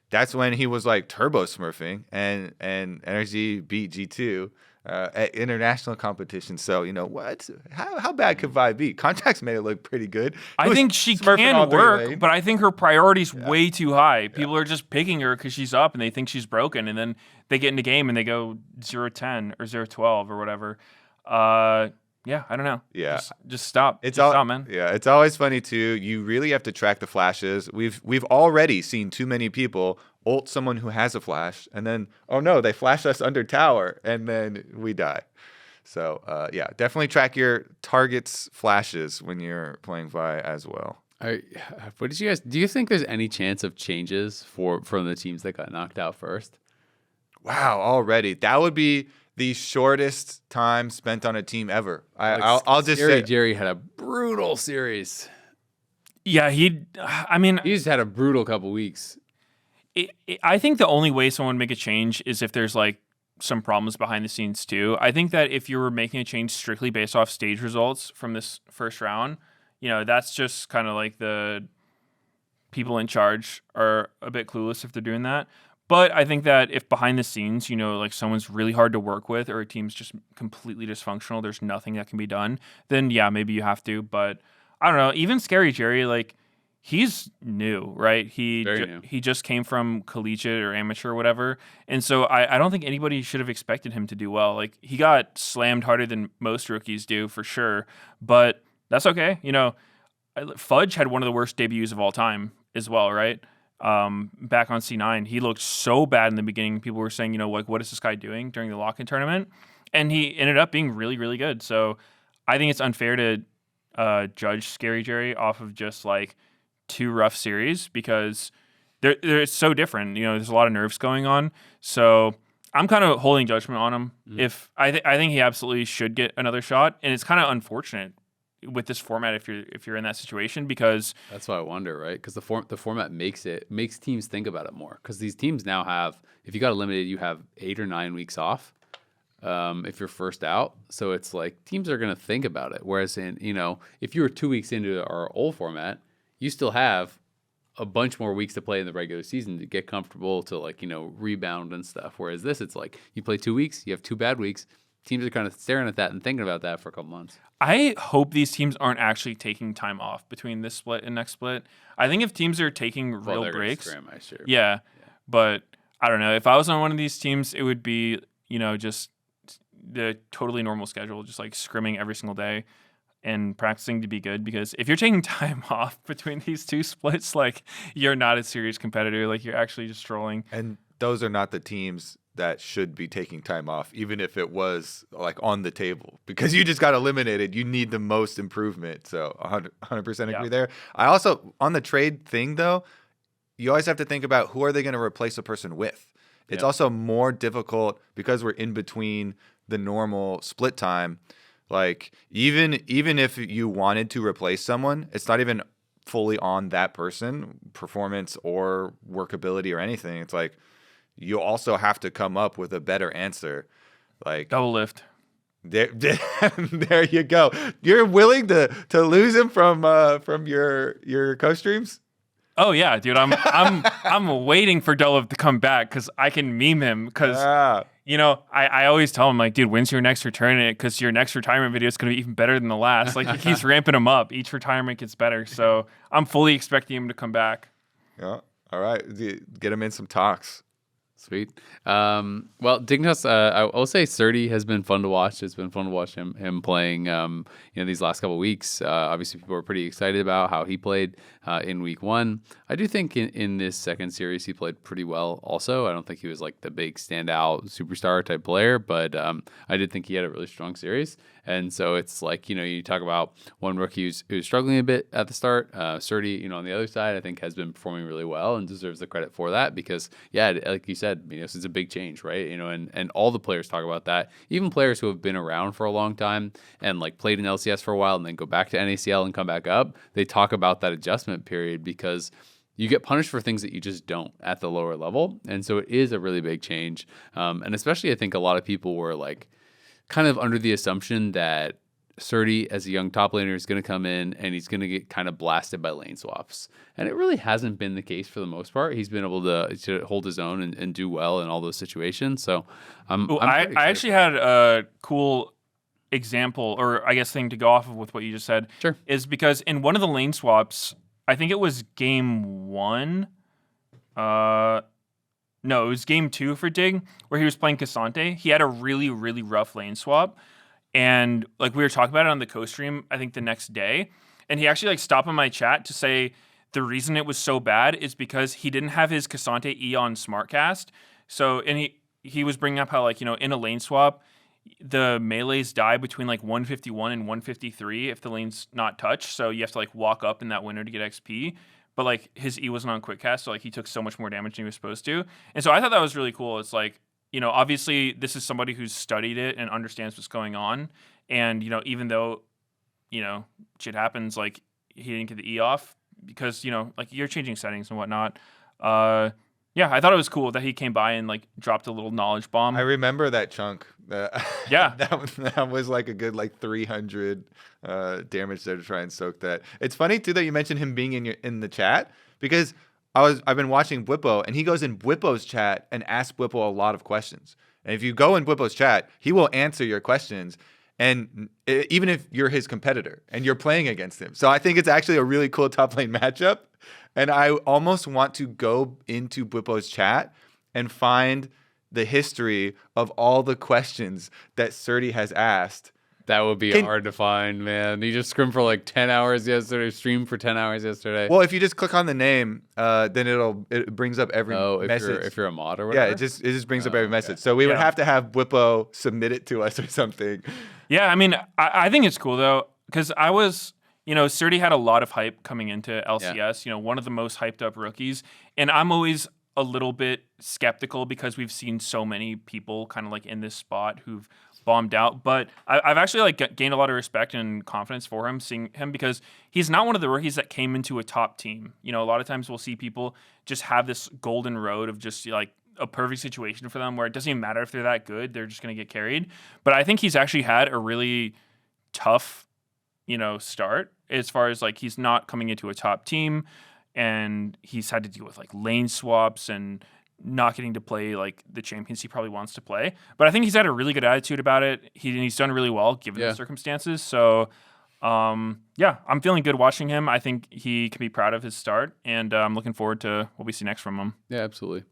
That's when he was turbo smurfing, and Energy beat G2 at international competition. So what? How bad could Vi be? Contracts made it look pretty good. I think she can work, but I think her priority's way too high. People are just picking her because she's up and they think she's broken, and then they get in the game and they go 0-10 or 0-12 or whatever. Yeah, I don't know. Yeah, just stop. Stop, man. Yeah, it's always funny too. You really have to track the flashes. We've already seen too many people ult someone who has a flash, and then oh no, they flash us under tower, and then we die. So definitely track your targets' flashes when you're playing Vi as well. What did you guys? Do you think there's any chance of changes from the teams that got knocked out first? Wow, already that would be the shortest time spent on a team ever. I'll just say Jerry had a brutal series. Yeah, he's had a brutal couple weeks. I think the only way someone would make a change is if there's some problems behind the scenes too. I think that if you were making a change strictly based off stage results from this first round, that's just kind of the people in charge are a bit clueless if they're doing that. But I think that if behind the scenes, someone's really hard to work with or a team's just completely dysfunctional, there's nothing that can be done, then yeah, maybe you have to. But I don't know. Even Scary Jerry, he's new, right? He just came from collegiate or amateur or whatever. And so I don't think anybody should have expected him to do well. He got slammed harder than most rookies do for sure. But that's okay. Fudge had one of the worst debuts of all time as well, right? Back on C9, he looked so bad in the beginning. People were saying, what is this guy doing during the lock-in tournament? And he ended up being really, really good. So I think it's unfair to judge Scary Jerry off of just two rough series because they're so different. There's a lot of nerves going on. So I'm kind of holding judgment on him. If I think he absolutely should get another shot, and it's kind of unfortunate with this format if you're in that situation because that's why I wonder, right? Because the format makes teams think about it more because these teams now have, if you got eliminated, you have 8 or 9 weeks off. if you're first out. So it's like teams are going to think about it. Whereas if you were 2 weeks into our old format, you still have a bunch more weeks to play in the regular season to get comfortable to rebound and stuff. Whereas this, it's like you play 2 weeks, you have 2 bad weeks. Teams are kind of staring at that and thinking about that for a couple months. I hope these teams aren't actually taking time off between this split and next split. I think if teams are taking real breaks, scrim, I sure. Yeah, but I don't know. If I was on one of these teams, it would be just the totally normal schedule, just like scrimming every single day and practicing to be good. Because if you're taking time off between these 2 splits, like you're not a serious competitor. Like you're actually just strolling. And those are not the teams that should be taking time off, even if it was like on the table, because you just got eliminated. You need the most improvement. So 100% agree there. I also, on the trade thing though, you always have to think about who are they going to replace a person with. It's also more difficult because we're in between the normal split time. Like even if you wanted to replace someone, it's not even fully on that person, performance or workability or anything. It's like you also have to come up with a better answer. Like double lift. There you go. You're willing to lose him from your co-streams? Oh yeah, dude. I'm waiting for Dolo to come back because I can meme him. Because I always tell him like, dude, when's your next retirement? Because your next retirement video is going to be even better than the last. Like he's ramping him up. Each retirement gets better. So I'm fully expecting him to come back. Yeah. All right. Get him in some talks. Sweet. Well, Dignitas, I will say Surdy has been fun to watch. It's been fun to watch him playing, these last couple of weeks. Obviously, people were pretty excited about how he played in week 1. I do think in this second series, he played pretty well also. I don't think he was like the big standout superstar type player, but I did think he had a really strong series. And so it's like, you talk about one rookie who's struggling a bit at the start. Surdy, on the other side, I think has been performing really well and deserves the credit for that because, like you said, this is a big change, right? And all the players talk about that. Even players who have been around for a long time and like played in LCS for a while and then go back to NACL and come back up, they talk about that adjustment period because you get punished for things that you just don't at the lower level. And so it is a really big change. And especially I think a lot of people were like kind of under the assumption that Surdy as a young top laner is going to come in and he's going to get kind of blasted by lane swaps. And it really hasn't been the case for the most part. He's been able to hold his own and do well in all those situations. So I actually had a cool example, or I guess thing to go off of with what you just said. Sure. Is because in one of the lane swaps, I think it was game 1. No, it was game 2 for Dig, where he was playing Cassante. He had a really, really rough lane swap. And like we were talking about it on the co-stream, I think the next day. And he actually like stopped in my chat to say the reason it was so bad is because he didn't have his Cassante E on Smartcast. So, and he was bringing up how like, in a lane swap, the melees die between like 151 and 153 if the lane's not touched. So you have to like walk up in that window to get XP. But like his E wasn't on quick cast, so like he took so much more damage than he was supposed to. And so I thought that was really cool. It's like, obviously this is somebody who's studied it and understands what's going on. And, even though, shit happens, like he didn't get the E off because, like you're changing settings and whatnot. Yeah, I thought it was cool that he came by and like dropped a little knowledge bomb. I remember that chunk. Yeah, that was like a good like 300 damage there to try and soak that. It's funny too that you mentioned him being in the chat because I've been watching Bwipo and he goes in Bwipo's chat and asks Bwipo a lot of questions. And if you go in Bwipo's chat, he will answer your questions. And even if you're his competitor and you're playing against him. So I think it's actually a really cool top lane matchup. And I almost want to go into Bwipo's chat and find the history of all the questions that Surdy has asked. That would be hard to find, man. You just scrimmed for like 10 hours yesterday, streamed for 10 hours yesterday. Well, if you just click on the name, then it brings up every message. If you're a mod or whatever? Yeah, it just brings up every message. So we would have to have Bwipo submit it to us or something. Yeah, I mean, I think it's cool though, because I was, Surdy had a lot of hype coming into LCS, one of the most hyped up rookies. And I'm always a little bit skeptical because we've seen so many people kind of like in this spot who've bombed out. But I've actually like gained a lot of respect and confidence for him, seeing him, because he's not one of the rookies that came into a top team. A lot of times we'll see people just have this golden road of just like a perfect situation for them where it doesn't even matter if they're that good; they're just going to get carried. But I think he's actually had a really tough, start as far as like he's not coming into a top team, and he's had to deal with like lane swaps and not getting to play like the champions he probably wants to play. But I think he's had a really good attitude about it. He's done really well given the circumstances. So. I'm feeling good watching him. I think he can be proud of his start, and I'm looking forward to what we see next from him. Yeah, absolutely.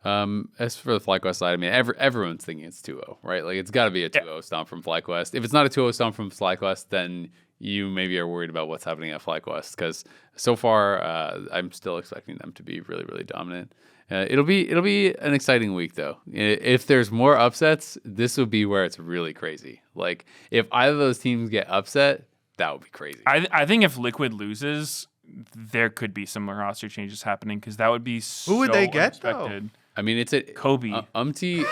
As for the FlyQuest side, I mean, everyone's thinking it's 2-0, right? Like, it's got to be a 2-0 stomp from FlyQuest. If it's not a 2-0 stomp from FlyQuest, then you maybe are worried about what's happening at FlyQuest, because so far, I'm still expecting them to be really, really dominant. It'll be an exciting week, though. If there's more upsets, this will be where it's really crazy. Like, if either of those teams get upset, that would be crazy. I think if Liquid loses, there could be some roster changes happening because that would be so Who would they get, unexpected. though? I mean, it's a Kobe. Umti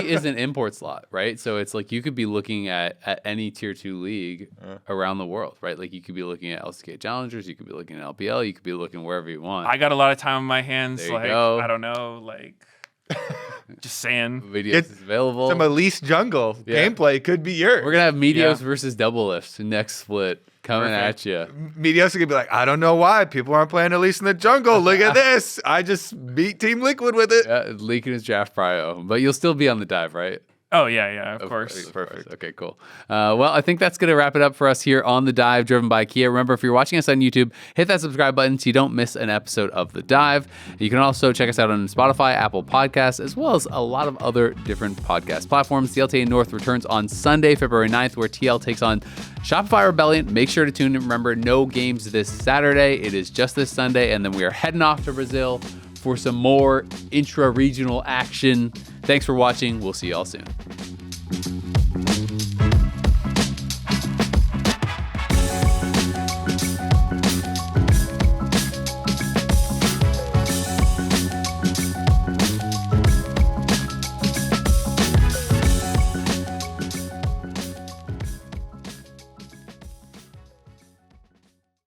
is an import slot, right? So it's like you could be looking at any tier 2 league around the world, right? Like you could be looking at LCK Challengers, you could be looking at LPL, you could be looking wherever you want. I got a lot of time on my hands. There you like go. I don't know, like just saying. Videos is available. Some Elise jungle gameplay could be yours. We're gonna have Meteos versus Double Lift next split coming at you. Meteos are gonna be like, I don't know why people aren't playing Elise in the jungle. Look at this. I just beat Team Liquid with it. Yeah, leaking his draft prio, but you'll still be on the dive, right? Oh, yeah, of course. Perfect. Okay, cool. Well, I think that's going to wrap it up for us here on The Dive, driven by Kia. Remember, if you're watching us on YouTube, hit that subscribe button so you don't miss an episode of The Dive. You can also check us out on Spotify, Apple Podcasts, as well as a lot of other different podcast platforms. The LTA North returns on Sunday, February 9th, where TL takes on Shopify Rebellion. Make sure to tune in. Remember, no games this Saturday. It is just this Sunday, and then we are heading off to Brazil for some more intra-regional action. Thanks for watching. We'll see y'all soon.